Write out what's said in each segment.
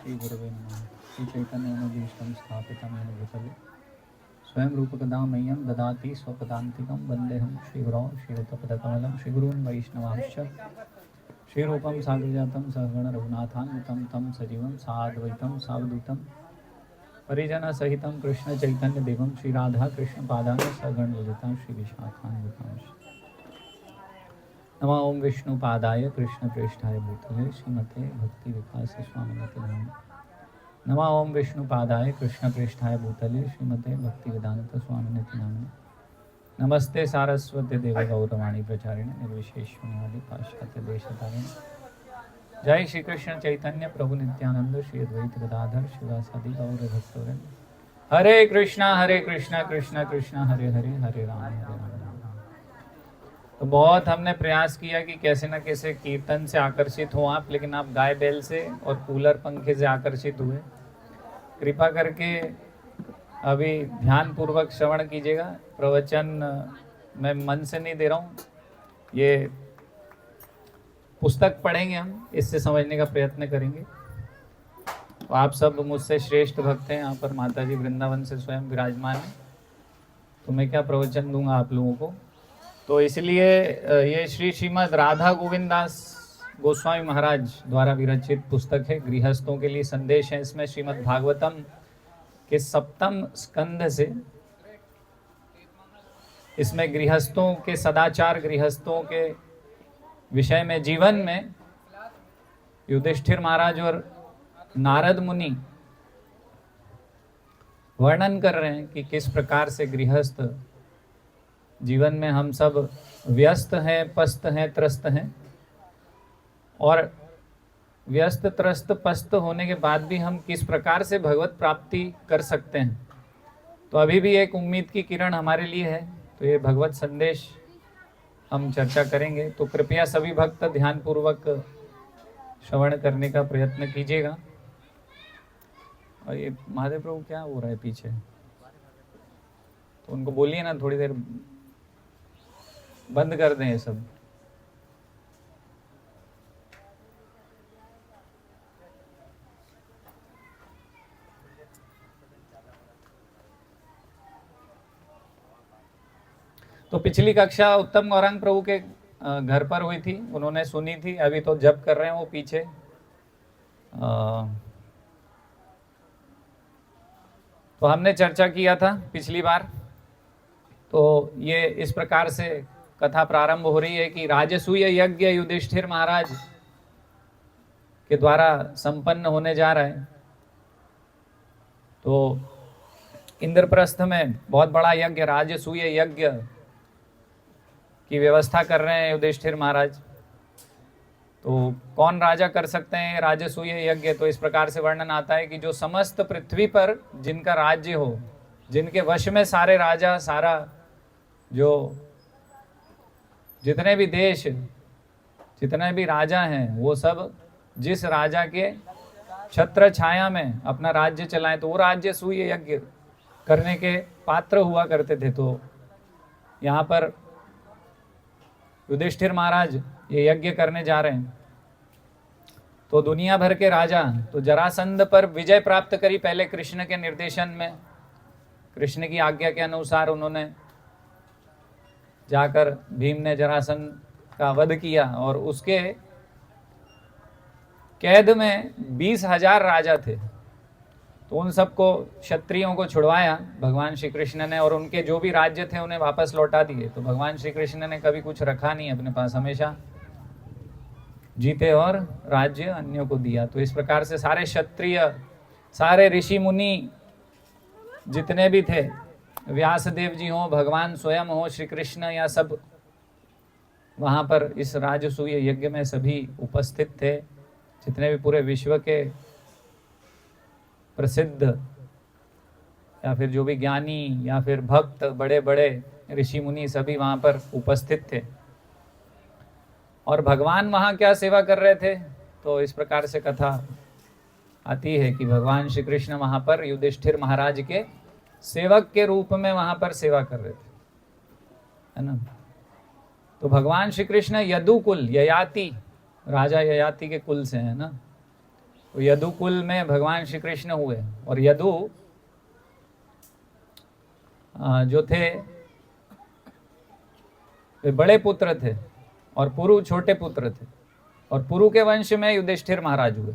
श्री गुरुवे नमः। श्री चैतन्यमनोभीष्टं स्थापितं येन भूतले स्वयं रूपकदा मह्यं ददाति स्वपदान्तिकं वन्देऽहं श्रीगुरौ श्रीयुतपदकमलं श्रीगुरून् वैष्णवांश्च श्रीरूपं साग्रजातं सहगण रघुनाथान्वितं तं सजीवं साद्वैतं सावधूतं परिजनसहितं कृष्ण चैतन्यदेवं श्रीराधा कृष्णपादान् सगण ललितां श्रीविशाखान्वितांश्च नमः ओं विष्णुपादाय कृष्णप्रेष्ठाय भूतले श्रीमते भक्ति विकास स्वामिनिति नामिने। नमः ओं विष्णुपादाय कृष्णप्रेष्ठाय भूतले श्रीमते भक्ति वेदांत स्वामिनिति नामिने। नमस्ते सारस्वती देवी गौरवाणी प्रचारिणे निर्विशेष शून्यवादी पाश्चात्य देशतारिणे। जय श्री कृष्ण चैतन्य प्रभु नित्यानंद श्री अद्वैत गदाधर शिवासादि गौर भक्तवृंद। हरे कृष्णा कृष्णा कृष्णा हरे हरे, हरे राम। तो बहुत हमने प्रयास किया कि कैसे न कैसे कीर्तन से आकर्षित हो आप, लेकिन आप गाय बैल से और कूलर पंखे से आकर्षित हुए। कृपा करके अभी ध्यान पूर्वक श्रवण कीजिएगा। प्रवचन मैं मन से नहीं दे रहा हूँ, ये पुस्तक पढ़ेंगे हम, इससे समझने का प्रयत्न करेंगे। तो आप सब मुझसे श्रेष्ठ भक्त हैं, यहाँ पर माता जी वृंदावन से स्वयं विराजमान हैं, तो मैं क्या प्रवचन दूंगा आप लोगों को। तो इसलिए ये श्रीमद् राधा गोविंद दास गोस्वामी महाराज द्वारा विरचित पुस्तक है, गृहस्थों के लिए संदेश है। इसमें श्रीमद् भागवतम के 7वें स्कंध से इसमें गृहस्थों के सदाचार, गृहस्थों के विषय में, जीवन में युधिष्ठिर महाराज और नारद मुनि वर्णन कर रहे हैं कि किस प्रकार से गृहस्थ जीवन में हम सब व्यस्त हैं, पस्त हैं, त्रस्त हैं, और व्यस्त त्रस्त पस्त होने के बाद भी हम किस प्रकार से भगवत प्राप्ति कर सकते हैं। तो अभी भी एक उम्मीद की किरण हमारे लिए है, तो ये भगवत संदेश हम चर्चा करेंगे। तो कृपया सभी भक्त ध्यानपूर्वक श्रवण करने का प्रयत्न कीजिएगा। और ये महादेव प्रभु क्या हो रहा है पीछे, तो उनको बोलिए ना थोड़ी देर बंद कर दें ये सब। तो पिछली कक्षा उत्तम गौरांग प्रभु के घर पर हुई थी, उन्होंने सुनी थी। अभी तो जप कर रहे हैं वो पीछे। तो हमने चर्चा किया था पिछली बार। तो ये इस प्रकार से कथा प्रारंभ हो रही है कि राजसूय यज्ञ युधिष्ठिर महाराज के द्वारा संपन्न होने जा रहा है। तो इंद्रप्रस्थ में बहुत बड़ा यज्ञ, राजसूय यज्ञ की व्यवस्था कर रहे हैं युधिष्ठिर महाराज। तो कौन राजा कर सकते हैं राजसूय यज्ञ? तो इस प्रकार से वर्णन आता है कि जो समस्त पृथ्वी पर जिनका राज्य हो, जिनके वश में सारे राजा, सारा जो जितने भी देश, जितने भी राजा हैं, वो सब जिस राजा के छत्र छाया में अपना राज्य चलाएं, तो वो राज्य सूय यज्ञ करने के पात्र हुआ करते थे। तो यहाँ पर युधिष्ठिर महाराज ये यज्ञ करने जा रहे हैं। तो दुनिया भर के राजा, तो जरासंध पर विजय प्राप्त करी पहले कृष्ण के निर्देशन में, कृष्ण की आज्ञा के अनुसार उन्होंने जाकर भीम ने जरासंध का वध किया, और उसके कैद में 20,000 राजा थे। तो उन सबको, क्षत्रियों को छुड़वाया भगवान श्री कृष्ण ने, और उनके जो भी राज्य थे उन्हें वापस लौटा दिए। तो भगवान श्री कृष्ण ने कभी कुछ रखा नहीं अपने पास, हमेशा जीते और राज्य अन्यों को दिया। तो इस प्रकार से सारे क्षत्रिय, सारे ऋषि मुनि जितने भी थे, व्यासदेव जी हो, भगवान स्वयं हो, श्री कृष्ण, या सब वहाँ पर इस राजसूय यज्ञ में सभी उपस्थित थे। जितने भी पूरे विश्व के प्रसिद्ध या फिर जो भी ज्ञानी या फिर भक्त, बड़े बड़े ऋषि मुनि, सभी वहाँ पर उपस्थित थे। और भगवान वहाँ क्या सेवा कर रहे थे? तो इस प्रकार से कथा आती है कि भगवान श्री कृष्ण वहाँ पर युधिष्ठिर महाराज के सेवक के रूप में वहाँ पर सेवा कर रहे थे, है ना। तो भगवान श्री कृष्ण यदुकुल, ययाति, राजा ययाति के कुल से है ना। तो यदुकुल में भगवान श्री कृष्ण हुए, और यदु जो थे वे बड़े पुत्र थे और पुरु छोटे पुत्र थे, और पुरु के वंश में युधिष्ठिर महाराज हुए।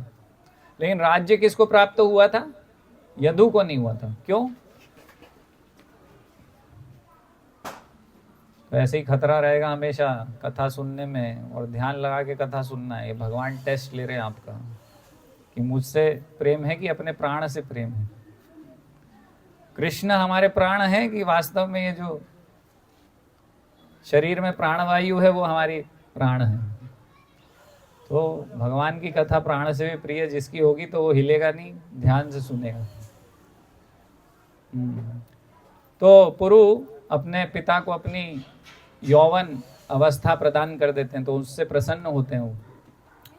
लेकिन राज्य किसको प्राप्त हुआ था? यदु को नहीं हुआ था। क्यों? तो ऐसे ही खतरा रहेगा हमेशा कथा सुनने में, और ध्यान लगा के कथा सुनना है। ये भगवान टेस्ट ले रहे हैं आपका कि मुझसे प्रेम है कि अपने प्राण से प्रेम है। कृष्ण हमारे प्राण है कि वास्तव में ये जो शरीर में प्राणवायु है वो हमारी प्राण है? तो भगवान की कथा प्राण से भी प्रिय जिसकी होगी तो वो हिलेगा नहीं, ध्यान से सुनेगा। तो पुरु अपने पिता को अपनी यौवन अवस्था प्रदान कर देते हैं, तो उससे प्रसन्न होते हैं वो,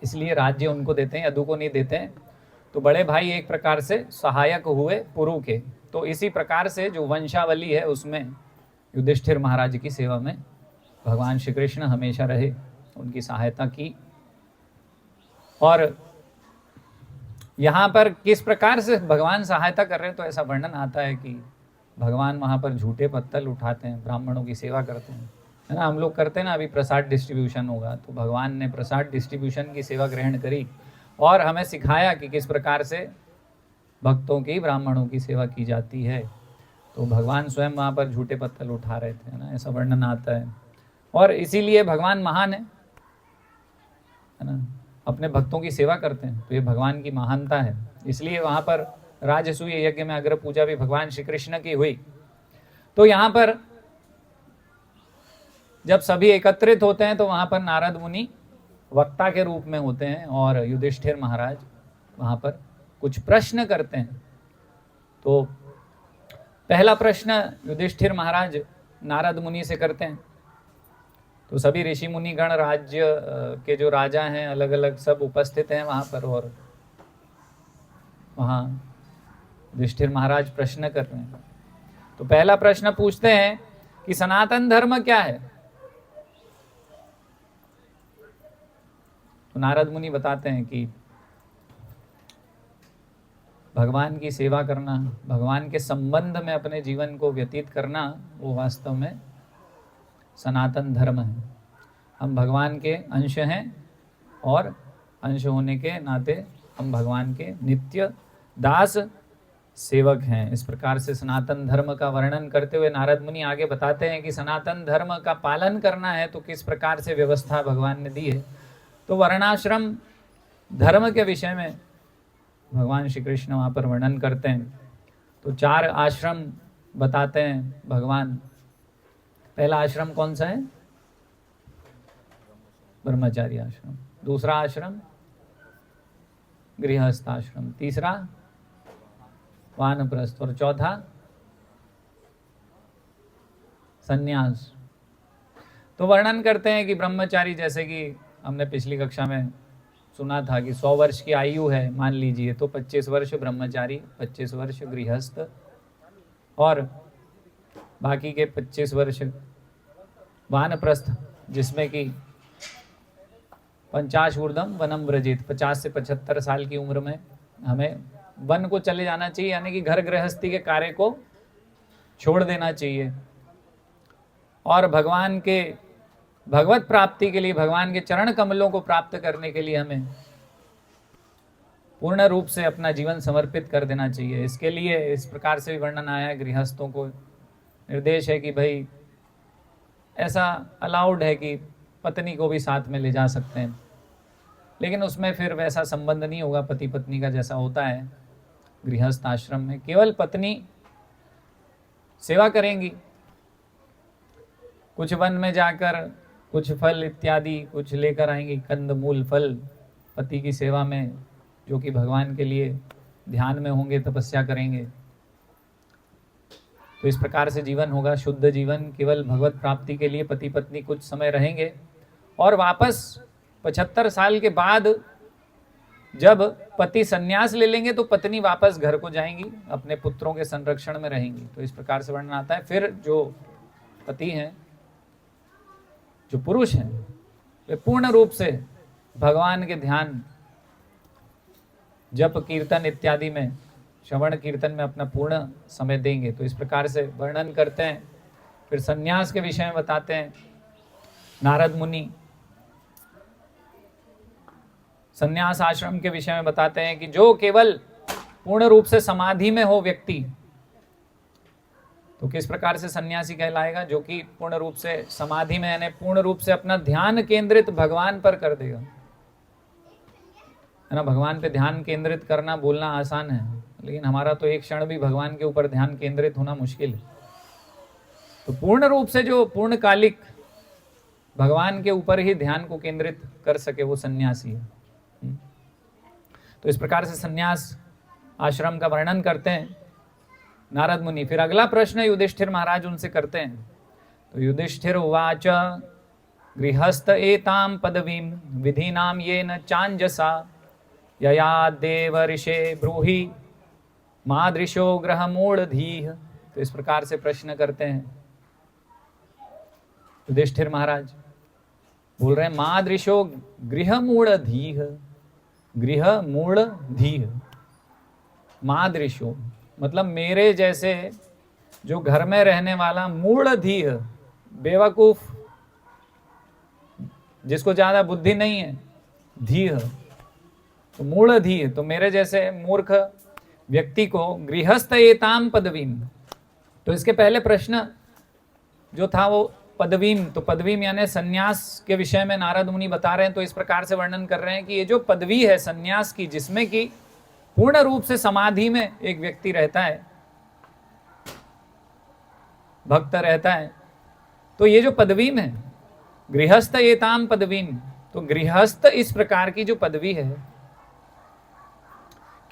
इसलिए राज्य उनको देते हैं, यदु को नहीं देते हैं। तो बड़े भाई एक प्रकार से सहायक हुए पुरु के। तो इसी प्रकार से जो वंशावली है उसमें युधिष्ठिर महाराज की सेवा में भगवान श्री कृष्ण हमेशा रहे, उनकी सहायता की। और यहाँ पर किस प्रकार से भगवान सहायता कर रहे हैं, तो ऐसा वर्णन आता है कि भगवान वहाँ पर झूठे पत्तल उठाते हैं, ब्राह्मणों की सेवा करते हैं, है ना। हम लोग करते हैं ना, अभी प्रसाद डिस्ट्रीब्यूशन होगा, तो भगवान ने प्रसाद डिस्ट्रीब्यूशन की सेवा ग्रहण करी और हमें सिखाया कि किस प्रकार से भक्तों की, ब्राह्मणों की सेवा की जाती है। तो भगवान स्वयं वहाँ पर झूठे पत्तल उठा रहे थे, है ना, ऐसा वर्णन आता है। और इसीलिए भगवान महान है ना, अपने भक्तों की सेवा करते हैं, तो ये भगवान की महानता है। इसलिए वहाँ पर राजसूय यज्ञ में अग्र पूजा भी भगवान श्री कृष्ण की हुई। तो यहाँ पर जब सभी एकत्रित होते हैं तो वहाँ पर नारद मुनि वक्ता के रूप में होते हैं, और युधिष्ठिर महाराज वहाँ पर कुछ प्रश्न करते हैं। तो पहला प्रश्न युधिष्ठिर महाराज नारद मुनि से करते हैं। तो सभी ऋषि मुनि गण, राज्य के जो राजा हैं, अलग अलग सब उपस्थित हैं वहाँ पर, और वहाँ युधिष्ठिर महाराज प्रश्न कर रहे हैं। तो पहला प्रश्न पूछते हैं कि सनातन धर्म क्या है? तो नारद मुनि बताते हैं कि भगवान की सेवा करना, भगवान के संबंध में अपने जीवन को व्यतीत करना, वो वास्तव में सनातन धर्म है। हम भगवान के अंश हैं, और अंश होने के नाते हम भगवान के नित्य दास सेवक हैं। इस प्रकार से सनातन धर्म का वर्णन करते हुए नारद मुनि आगे बताते हैं कि सनातन धर्म का पालन करना है तो किस प्रकार से व्यवस्था भगवान ने दी है। तो वर्णाश्रम धर्म के विषय में भगवान श्री कृष्ण वहाँ पर वर्णन करते हैं। तो 4 आश्रम बताते हैं भगवान। पहला आश्रम कौन सा है? ब्रह्मचारी आश्रम। दूसरा आश्रम गृहस्थ आश्रम। तीसरा वानप्रस्थ, और चौथा संन्यास। तो वर्णन करते हैं कि ब्रह्मचारी, जैसे कि हमने पिछली कक्षा में सुना था कि 100 वर्ष की आयु है मान लीजिए, तो 25 वर्ष ब्रह्मचारी, 25 वर्ष गृहस्थ, और बाकी के 25 वर्ष वानप्रस्थ, जिसमें कि 50 ऊर्ध्वम वनम व्रजेत, 50 से 75 साल की उम्र में हमें वन को चले जाना चाहिए, यानी कि घर गृहस्थी के कार्य को छोड़ देना चाहिए, और भगवान के भगवत प्राप्ति के लिए, भगवान के चरण कमलों को प्राप्त करने के लिए हमें पूर्ण रूप से अपना जीवन समर्पित कर देना चाहिए। इसके लिए इस प्रकार से भी वर्णन आया है, गृहस्थों को निर्देश है कि भाई ऐसा अलाउड है कि पत्नी को भी साथ में ले जा सकते हैं, लेकिन उसमें फिर वैसा संबंध नहीं होगा पति पत्नी का जैसा होता है गृहस्थ आश्रम में। केवल पत्नी सेवा करेंगी, कुछ वन में जाकर कुछ फल इत्यादि कुछ लेकर आएंगी, कंद मूल फल, पति की सेवा में, जो कि भगवान के लिए ध्यान में होंगे, तपस्या करेंगे। तो इस प्रकार से जीवन होगा शुद्ध जीवन। केवल भगवत प्राप्ति के लिए पति पत्नी कुछ समय रहेंगे, और वापस 75 साल के बाद जब पति संन्यास ले लेंगे तो पत्नी वापस घर को जाएंगी, अपने पुत्रों के संरक्षण में रहेंगी। तो इस प्रकार से वर्णन आता है। फिर जो पति हैं, जो पुरुष हैं, वे पूर्ण रूप से भगवान के ध्यान जप कीर्तन इत्यादि में, श्रवण कीर्तन में अपना पूर्ण समय देंगे। तो इस प्रकार से वर्णन करते हैं। फिर संन्यास के विषय में बताते हैं। नारद मुनि संन्यास आश्रम के विषय में बताते हैं कि जो केवल पूर्ण रूप से समाधि में हो व्यक्ति, तो किस प्रकार से सन्यासी कहलाएगा? जो कि पूर्ण रूप से समाधि में, यानी पूर्ण रूप से अपना ध्यान केंद्रित भगवान पर कर देगा, है ना। भगवान पे ध्यान केंद्रित करना बोलना आसान है, लेकिन हमारा तो एक क्षण भी भगवान के ऊपर ध्यान केंद्रित होना मुश्किल है। तो पूर्ण रूप से जो पूर्णकालिक भगवान के ऊपर ही ध्यान को केंद्रित कर सके, वो सन्यासी है। तो इस प्रकार से सन्यास आश्रम का वर्णन करते हैं नारद मुनि। फिर अगला प्रश्न युधिष्ठिर महाराज उनसे करते हैं। तो युधिष्ठिर उवाच गृहस्थ एताम पदवीम विधिनाम येन चांजसा यया देव ऋषे ब्रूहि मादृशो ग्रह मूढ़धीः। तो इस प्रकार से प्रश्न करते हैं युधिष्ठिर महाराज। बोल रहे हैं मादृशो गृह मूढ़धीः, गृह मूढ़धीः। मादृशो मतलब मेरे जैसे जो घर में रहने वाला, मूढ़धीः बेवकूफ, जिसको ज्यादा बुद्धि नहीं है, धीः तो मूढ़धीः, तो मेरे जैसे मूर्ख व्यक्ति को गृहस्थ एताम पदवीम। तो इसके पहले प्रश्न जो था वो पदवीम, तो पदवीम यानी सन्यास के विषय में नारद मुनि बता रहे हैं। तो इस प्रकार से वर्णन कर रहे हैं कि ये जो पदवी है सन्यास की, जिसमें कि पूर्ण रूप से समाधि में एक व्यक्ति रहता है, भक्त रहता है, तो ये जो पदवीम है गृहस्थ एताम पदवीम, तो गृहस्थ इस प्रकार की जो पदवी है,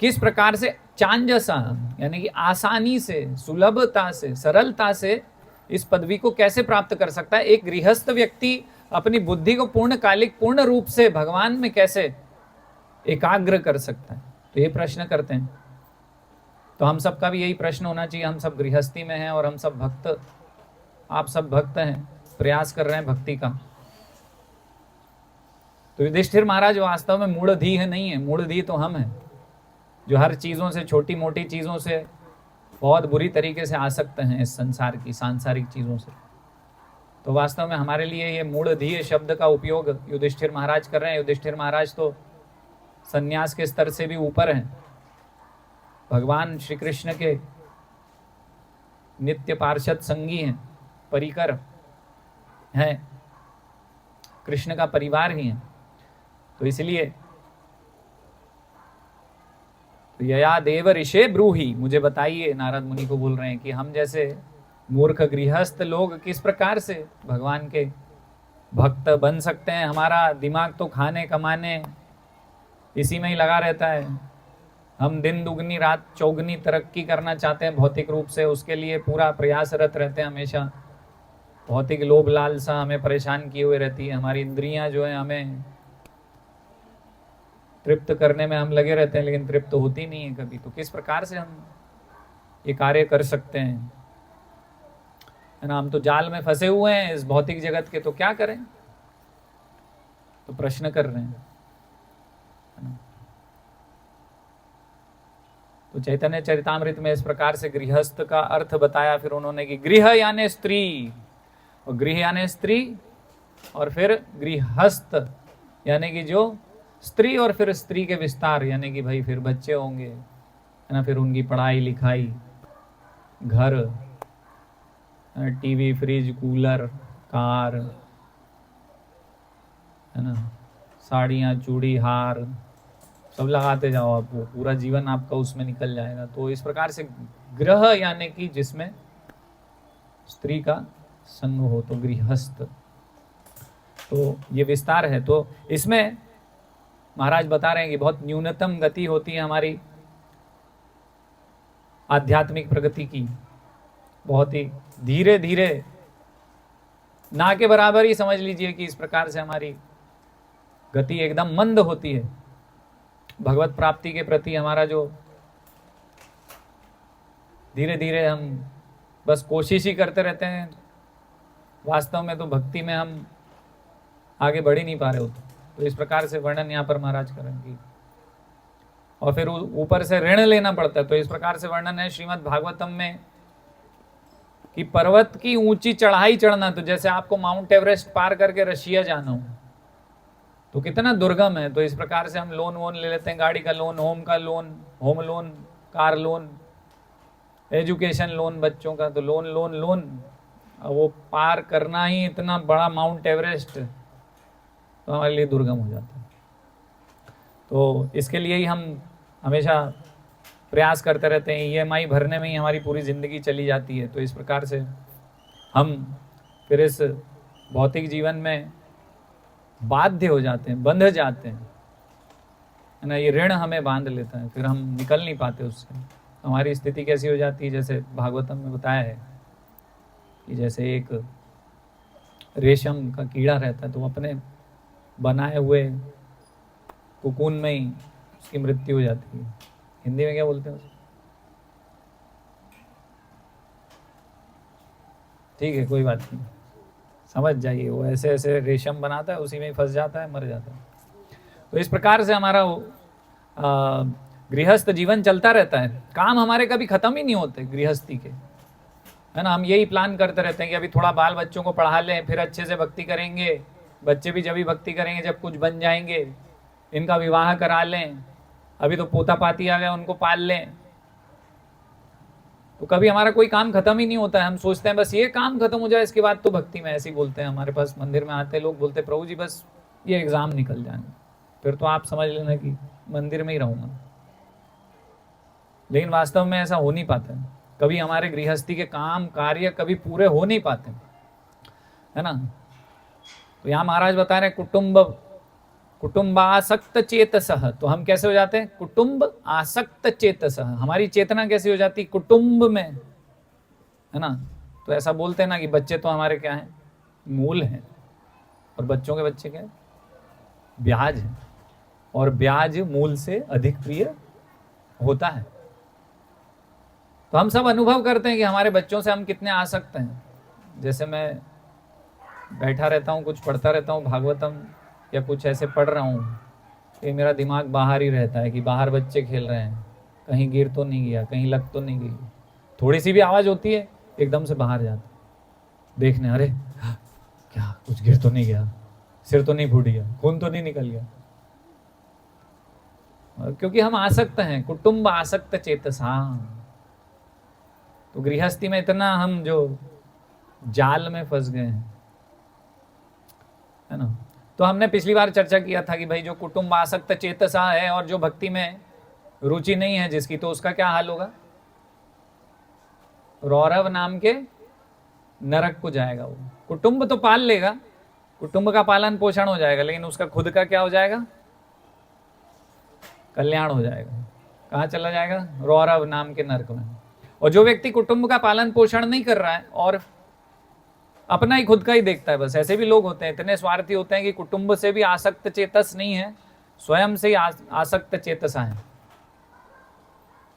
किस प्रकार से चांजसा यानी कि आसानी से, सुलभता से, सरलता से इस पदवी को कैसे प्राप्त कर सकता है? एक गृहस्थ व्यक्ति अपनी बुद्धि को पूर्णकालिक पूर्ण रूप से भगवान में कैसे एकाग्र कर सकता है? तो ये प्रश्न करते हैं। तो हम सबका भी यही प्रश्न होना चाहिए। हम सब गृहस्थी में हैं और हम सब भक्त, आप सब भक्त हैं, प्रयास कर रहे हैं भक्ति का। तो युधिष्ठिर महाराज वास्तव में मूढ़धीः नहीं है, मूढ़धीः तो हम हैं, जो हर चीजों से, छोटी मोटी चीजों से बहुत बुरी तरीके से आसक्त हैं, इस संसार की सांसारिक चीजों से। तो वास्तव में हमारे लिए ये मूढ़धीः शब्द का उपयोग युधिष्ठिर महाराज कर रहे हैं। युधिष्ठिर महाराज तो सन्यास के स्तर से भी ऊपर हैं, भगवान श्री कृष्ण के नित्य पार्षद संगी हैं, परिकर हैं, कृष्ण का परिवार ही है। तो इसलिए तो यया देव ऋषे ब्रूहि, मुझे बताइए, नारद मुनि को बोल रहे हैं कि हम जैसे मूर्ख गृहस्थ लोग किस प्रकार से भगवान के भक्त बन सकते हैं? हमारा दिमाग तो खाने कमाने इसी में ही लगा रहता है। हम दिन दुगनी रात चौगनी तरक्की करना चाहते हैं भौतिक रूप से, उसके लिए पूरा प्रयासरत रहते हैं हमेशा। भौतिक लोभ लालसा हमें परेशान किए हुए रहती है। हमारी इंद्रियां जो है हमें तृप्त करने में हम लगे रहते हैं, लेकिन तृप्त होती नहीं है कभी। तो किस प्रकार से हम ये कार्य कर सकते हैं, है ना? हम तो जाल में फंसे हुए हैं इस भौतिक जगत के, तो क्या करें? तो प्रश्न कर रहे हैं, है ना? तो चैतन्य चरितामृत में इस प्रकार से गृहस्थ का अर्थ बताया। फिर उन्होंने कि गृह यानी स्त्री, और गृह यानी स्त्री, और फिर गृहस्थ यानी कि जो स्त्री, और फिर स्त्री के विस्तार यानी कि भाई फिर बच्चे होंगे, है ना? फिर उनकी पढ़ाई लिखाई, घर, टीवी, फ्रिज, कूलर, कार, है ना, साड़ियाँ, चूड़ी, हार, सब लगाते जाओ, आप वो पूरा जीवन आपका उसमें निकल जाएगा। तो इस प्रकार से ग्रह यानी कि जिसमें स्त्री का संग हो, तो गृहस्थ। तो ये विस्तार है। तो इसमें महाराज बता रहे हैं कि बहुत न्यूनतम गति होती है हमारी आध्यात्मिक प्रगति की, बहुत ही धीरे धीरे, ना के बराबर ही समझ लीजिए कि इस प्रकार से हमारी गति एकदम मंद होती है। भगवत प्राप्ति के प्रति हमारा जो धीरे धीरे हम बस कोशिश ही करते रहते हैं, वास्तव में तो भक्ति में हम आगे बढ़ ही नहीं पा रहे होते। तो इस प्रकार से वर्णन यहाँ पर महाराज करेंगे। और फिर ऊपर से ऋण लेना पड़ता है। तो इस प्रकार से वर्णन है श्रीमद् भागवतम में कि पर्वत की ऊंची चढ़ाई चढ़ना, तो जैसे आपको माउंट एवरेस्ट पार करके रशिया जाना हो तो कितना दुर्गम है। तो इस प्रकार से हम लोन वोन ले लेते हैं, गाड़ी का लोन, होम का loan, home loan, car loan, education loan बच्चों का, तो लोन लोन लोन, वो पार करना ही इतना बड़ा माउंट एवरेस्ट तो हमारे लिए दुर्गम हो जाता है। तो इसके लिए ही हम हमेशा प्रयास करते रहते हैं, ईएमआई भरने में ही हमारी पूरी ज़िंदगी चली जाती है। तो इस प्रकार से हम फिर इस भौतिक जीवन में बाध्य हो जाते हैं, बंध जाते हैं, है ना। ये ऋण हमें बांध लेता है, फिर हम निकल नहीं पाते उससे। हमारी स्थिति कैसी हो जाती है, जैसे भागवतम में बताया है कि जैसे एक रेशम का कीड़ा रहता है तो अपने बनाए हुए कुकून में ही उसकी मृत्यु हो जाती है। हिंदी में क्या बोलते हैं उसको? ठीक है, कोई बात नहीं, समझ जाइए। वो ऐसे ऐसे रेशम बनाता है, उसी में फंस जाता है, मर जाता है। तो इस प्रकार से हमारा गृहस्थ जीवन चलता रहता है। काम हमारे कभी खत्म ही नहीं होते गृहस्थी के, है ना। हम यही प्लान करते रहते हैं कि अभी थोड़ा बाल बच्चों को पढ़ा लें, फिर अच्छे से भक्ति करेंगे। बच्चे भी जब भी भक्ति करेंगे जब कुछ बन जाएंगे, इनका विवाह करा लें, अभी तो पोता पाती आ गए उनको पाल लें। तो कभी हमारा कोई काम खत्म ही नहीं होता है। हम सोचते हैं बस ये काम खत्म हो जाए, इसके बाद तो भक्ति में। ऐसे ही बोलते हैं, हमारे पास मंदिर में आते लोग, बोलते प्रभु जी बस ये एग्जाम निकल जाए, फिर तो आप समझ लेना कि मंदिर में ही रहूंगा। लेकिन वास्तव में ऐसा हो नहीं पाता है। कभी हमारे गृहस्थी के काम कार्य कभी पूरे हो नहीं पाते, है ना। तो यहाँ महाराज बता रहे कुटुंबासक्त चेतसः, तो हम कैसे हो जाते हैं? कुटुंब आसक्त चेतसः। हमारी चेतना कैसी हो जाती? कुटुंब में, है ना। तो ऐसा बोलते हैं ना कि बच्चे तो हमारे क्या हैं? मूल हैं, और बच्चों के बच्चे क्या है? ब्याज है, और ब्याज मूल से अधिक प्रिय होता है। तो हम सब अनुभव करते हैं कि हमारे बच्चों से हम कितने आसक्त हैं। जैसे मैं बैठा रहता हूँ, कुछ पढ़ता रहता हूँ, भागवतम या कुछ ऐसे पढ़ रहा हूँ, कि मेरा दिमाग बाहर ही रहता है कि बाहर बच्चे खेल रहे हैं, कहीं गिर तो नहीं गया, कहीं लग तो नहीं गई। थोड़ी सी भी आवाज़ होती है एकदम से बाहर जाता देखने, अरे क्या कुछ गिर तो नहीं गया, सिर तो नहीं फूट गया, खून तो नहीं निकल गया। क्योंकि हम आसक्त हैं, कुटुंब आसक्त चेतसा। तो गृहस्थी में इतना हम जो जाल में फंस गए हैं, है ना। तो हमने पिछली बार चर्चा किया था कि भाई जो कुटुंब आसक्त चेतसा है और जो भक्ति में रुचि नहीं है जिसकी, तो उसका क्या हाल होगा? रौरव नाम के नरक को जाएगा। वो कुटुंब तो पाल लेगा, कुटुंब का पालन पोषण हो जाएगा, लेकिन उसका खुद का क्या हो जाएगा? कल्याण हो जाएगा। कहाँ चला जाएगा? रौरव नाम के नरक में। और जो व्यक्ति कुटुंब का पालन पोषण नहीं कर रहा है और अपना ही खुद का ही देखता है, बस ऐसे भी लोग होते हैं, इतने स्वार्थी होते हैं कि कुटुंब से भी आसक्त चेतस नहीं है, स्वयं से ही आसक्त चेतसा है।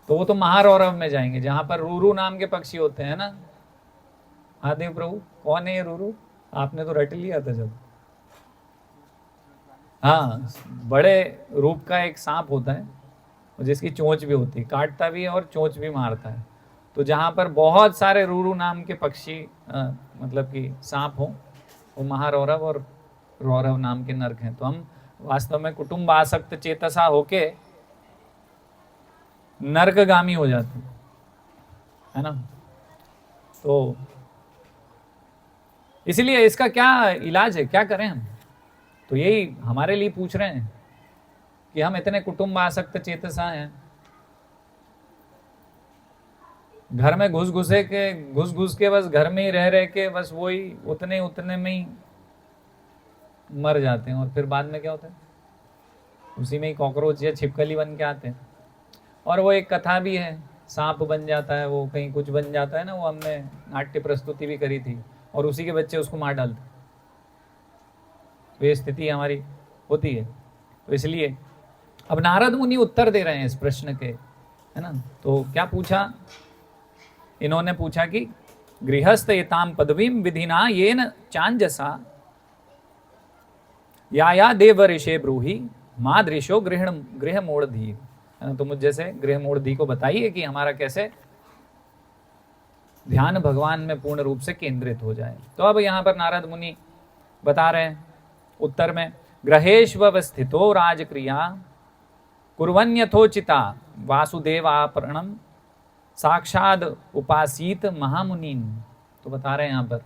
तो वो तो महारौरव में जाएंगे, जहां पर रूरू नाम के पक्षी होते हैं ना। महादेव प्रभु कौन है ये रूरू? आपने तो रट लिया था जब। हाँ, बड़े रूप का एक सांप होता है जिसकी चोंच भी होती है, काटता भी है और चोंच भी मारता है। तो जहाँ पर बहुत सारे रूरू नाम के पक्षी मतलब कि सांप हो, वो महारौरव और रौरव नाम के नरक हैं। तो हम वास्तव में कुटुंब आसक्त चेतसा होके नरकगामी हो जाते हैं, है ना। तो इसलिए इसका क्या इलाज है, क्या करें हम? तो यही हमारे लिए पूछ रहे हैं कि हम इतने कुटुंब आसक्त चेतसा हैं, घर में घुस के बस घर में ही रह के बस वही उतने में ही मर जाते हैं। और फिर बाद में क्या होता है? उसी में ही कॉकरोच या छिपकली बन के आते हैं। और वो एक कथा भी है, सांप बन जाता है, वो कहीं कुछ बन जाता है ना, वो हमने नाट्य प्रस्तुति भी करी थी, और उसी के बच्चे उसको मार डालते। तो ये स्थिति हमारी होती है। तो इसलिए अब नारद मुनि उत्तर दे रहे हैं इस प्रश्न के, है ना। तो क्या पूछा इन्होंने? पूछा कि गृहस्थ एताम पदवीम विधिना येन चांजसा या देव ऋषे ब्रूहि मादृशो गृह मूढ़ धी। है ना। तो मुझ जैसे गृह मूढ़ी को बताइए कि हमारा कैसे ध्यान भगवान में पूर्ण रूप से केंद्रित हो जाए। तो अब यहाँ पर नारद मुनि बता रहे हैं उत्तर में, ग्रहेष्वस्थितो राजक्रिया कुर्वन्यथोचिता वासुदेवापरणम साक्षाद उपासीत महामुनीन। तो बता रहे हैं यहाँ पर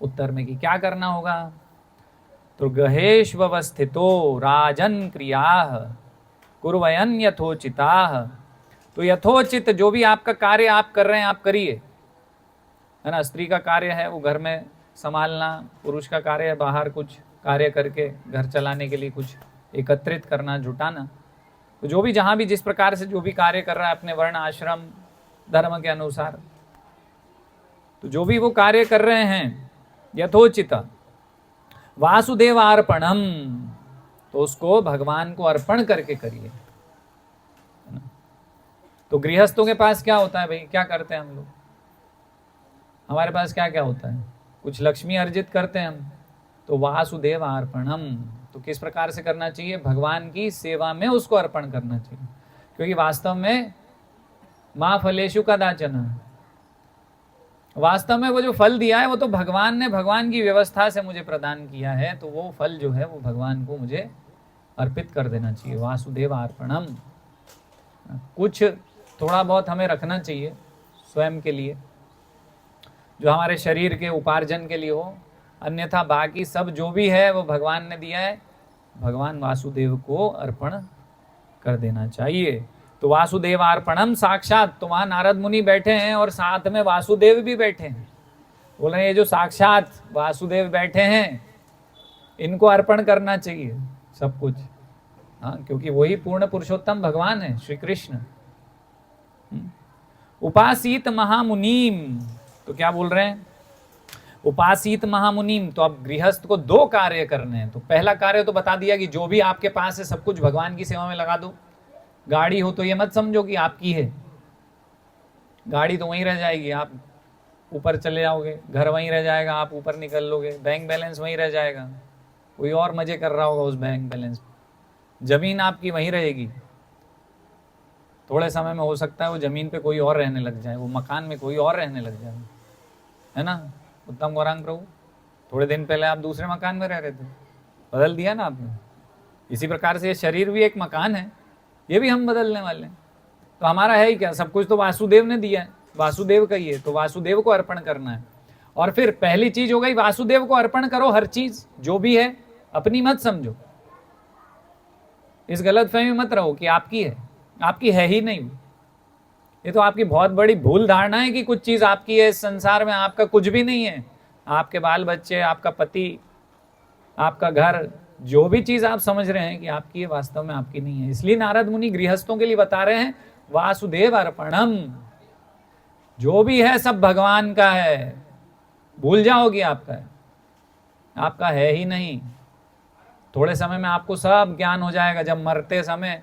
उत्तर में कि क्या करना होगा। तो ग्रहेष्वस्थितो राजन क्रिया कुर्वयन यथोचिता। तो यथोचित जो भी आपका कार्य आप कर रहे हैं आप करिए, है ना। स्त्री का कार्य है वो घर में संभालना, पुरुष का कार्य है बाहर कुछ कार्य करके घर चलाने के लिए कुछ एकत्रित करना, जुटाना। तो जो भी जहाँ भी जिस प्रकार से जो भी कार्य कर रहा है अपने वर्ण आश्रम धर्म के अनुसार, तो जो भी वो कार्य कर रहे हैं यथोचित वासुदेवार्पणम, तो उसको भगवान को अर्पण करके करिए। तो गृहस्थों के पास क्या होता है भाई, क्या करते हैं हम लोग, हमारे पास क्या क्या होता है, कुछ लक्ष्मी अर्जित करते हैं हम, तो वासुदेवार्पणम। तो किस प्रकार से करना चाहिए, भगवान की सेवा में उसको अर्पण करना चाहिए। क्योंकि वास्तव में माँ फलेषु कदाचन, वास्तव में वो जो फल दिया है वो तो भगवान ने भगवान की व्यवस्था से मुझे प्रदान किया है, तो वो फल जो है वो भगवान को मुझे अर्पित कर देना चाहिए। वासुदेवार्पणम। कुछ थोड़ा बहुत हमें रखना चाहिए स्वयं के लिए, जो हमारे शरीर के उपार्जन के लिए हो, अन्यथा बाकी सब जो भी है वो भगवान ने दिया है, भगवान वासुदेव को अर्पण कर देना चाहिए। तो वासुदेवार्पणम साक्षात, तो वहां नारद मुनि बैठे हैं और साथ में वासुदेव भी बैठे हैं। बोल रहे हैं ये जो साक्षात वासुदेव बैठे हैं इनको अर्पण करना चाहिए सब कुछ, हाँ, क्योंकि वही पूर्ण पुरुषोत्तम भगवान है श्री कृष्ण। उपासीत महामुनीम, तो क्या बोल रहे हैं, उपासीत महामुनीम। तो अब गृहस्थ को दो कार्य करने हैं। तो पहला कार्य तो बता दिया कि जो भी आपके पास है सब कुछ भगवान की सेवा में लगा दो। गाड़ी हो तो ये मत समझो कि आपकी है, गाड़ी तो वहीं रह जाएगी, आप ऊपर चले जाओगे, घर वहीं रह जाएगा, आप ऊपर निकल लोगे, बैंक बैलेंस वहीं रह जाएगा, कोई और मजे कर रहा होगा उस बैंक बैलेंस। जमीन आपकी वहीं रहेगी, थोड़े समय में हो सकता है वो जमीन पे कोई और रहने लग जाए, वो मकान में कोई और रहने लग जाए, है ना। उत्तम गौरांग प्रभु, थोड़े दिन पहले आप दूसरे मकान में रह रहे थे, बदल दिया ना आपने। इसी प्रकार से ये शरीर भी एक मकान है, ये भी हम बदलने वाले हैं। तो हमारा है ही क्या, सब कुछ तो वासुदेव ने दिया है, वासुदेव का ही है, तो वासुदेव को अर्पण करना है। और फिर पहली चीज हो गई वासुदेव को अर्पण करो, हर चीज जो भी है अपनी मत समझो, इस गलतफहमी मत रहो कि आपकी है, आपकी है ही नहीं। ये तो आपकी बहुत बड़ी भूल धारणा है कि कुछ चीज आपकी है इस संसार में, आपका कुछ भी नहीं है। आपके बाल बच्चे, आपका पति, आपका घर, जो भी चीज आप समझ रहे हैं कि आपकी है, वास्तव में आपकी नहीं है। इसलिए नारद मुनि गृहस्थों के लिए बता रहे हैं वासुदेव अर्पणम, जो भी है सब भगवान का है, भूल जाओगे आपका है, आपका है ही नहीं। थोड़े समय में आपको सब ज्ञान हो जाएगा, जब मरते समय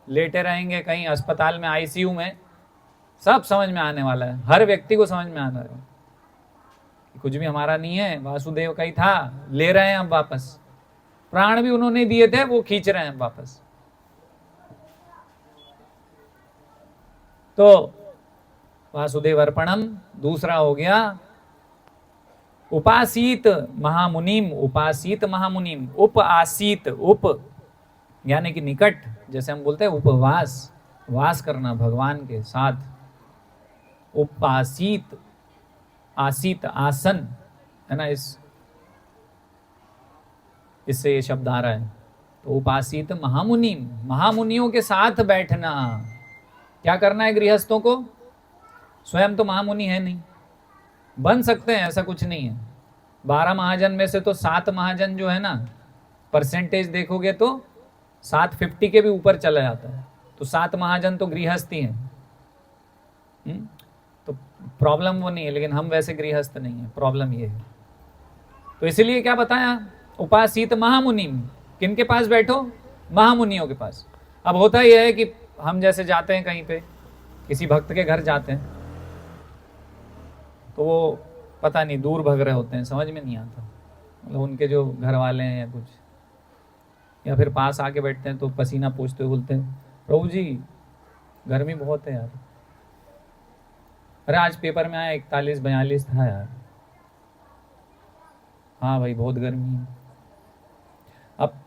लेटे रहेंगे कहीं अस्पताल में आईसीयू में, सब समझ में आने वाला है, हर व्यक्ति को समझ में आना है कुछ भी हमारा नहीं है, वासुदेव का ही था, ले रहे हैं हम वापस, प्राण भी उन्होंने दिए थे, वो खींच रहे हैं वापस। तो वासुदेव अर्पणम। दूसरा हो गया उपासीत महामुनिम, उपासीत महामुनिम, उप आसीत, उप यानी कि निकट, जैसे हम बोलते हैं उपवास, वास करना भगवान के साथ। उपासीत, आसीत आसन, है ना, इससे ये शब्द आ रहा है। तो उपासीत महामुनिम, महामुनियों के साथ बैठना। क्या करना है गृहस्थों को, स्वयं तो महामुनि है नहीं, बन सकते हैं ऐसा कुछ नहीं है। 12 महाजन में से तो 7 महाजन जो है ना, परसेंटेज देखोगे तो 750 के भी ऊपर चला जाता है, तो 7 महाजन तो गृहस्थी हैं। तो प्रॉब्लम वो नहीं है, लेकिन हम वैसे गृहस्थ नहीं है, प्रॉब्लम ये है। तो इसलिए क्या बताया, उपासीत महामुनिम, किनके पास बैठो, महामुनियों के पास। अब होता यह है कि हम जैसे जाते हैं कहीं पे, किसी भक्त के घर जाते हैं, तो वो पता नहीं दूर भग रहे होते हैं, समझ में नहीं आता, मतलब उनके जो घर वाले हैं या कुछ, या फिर पास आके बैठते हैं तो पसीना पोंछते हुए बोलते हैं, प्रभु जी गर्मी बहुत है यार। अरे आज पेपर में आया 41-42 था यार। हाँ भाई बहुत गर्मी है। अब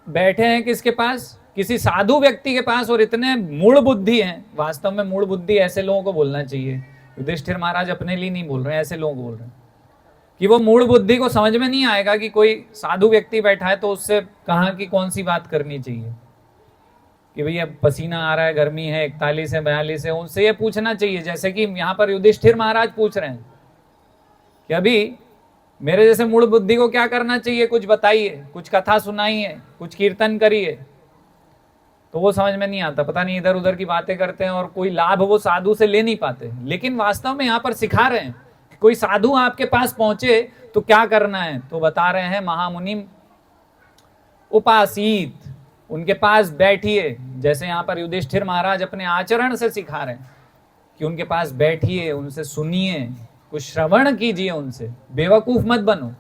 बैठे हैं किसके पास? किसी साधु व्यक्ति के पास, और इतने मूढ़ बुद्धि हैं। वास्तव में मूढ़ बुद्धि ऐसे लोगों को बोलना चाहिए। युधिष्ठिर महाराज अपने लिए नहीं बोल रहे हैं, ऐसे लोगों को बोल रहे हैं कि वो मूढ़ बुद्धि को समझ में नहीं आएगा कि कोई साधु व्यक्ति बैठा है तो उससे कहाँ की कौन सी बात करनी चाहिए कि भैया पसीना आ रहा है, गर्मी है, 41 है, 42 है। उनसे ये पूछना चाहिए जैसे कि यहाँ पर युधिष्ठिर महाराज पूछ रहे हैं कि अभी मेरे जैसे मूढ़ बुद्धि को क्या करना चाहिए, कुछ बताइए, कुछ कथा सुनाइए, कुछ कीर्तन करिए। तो वो समझ में नहीं आता, पता नहीं इधर उधर की बातें करते हैं और कोई लाभ वो साधु से ले नहीं पाते। लेकिन वास्तव में यहाँ पर सिखा रहे हैं, कोई साधु आपके पास पहुंचे तो क्या करना है, तो बता रहे हैं महामुनि उपासीत, उनके पास बैठिए। जैसे यहाँ पर युधिष्ठिर महाराज अपने आचरण से सिखा रहे हैं कि उनके पास बैठिए, उनसे सुनिए, कुछ श्रवण कीजिए उनसे। बेवकूफ मत बनो,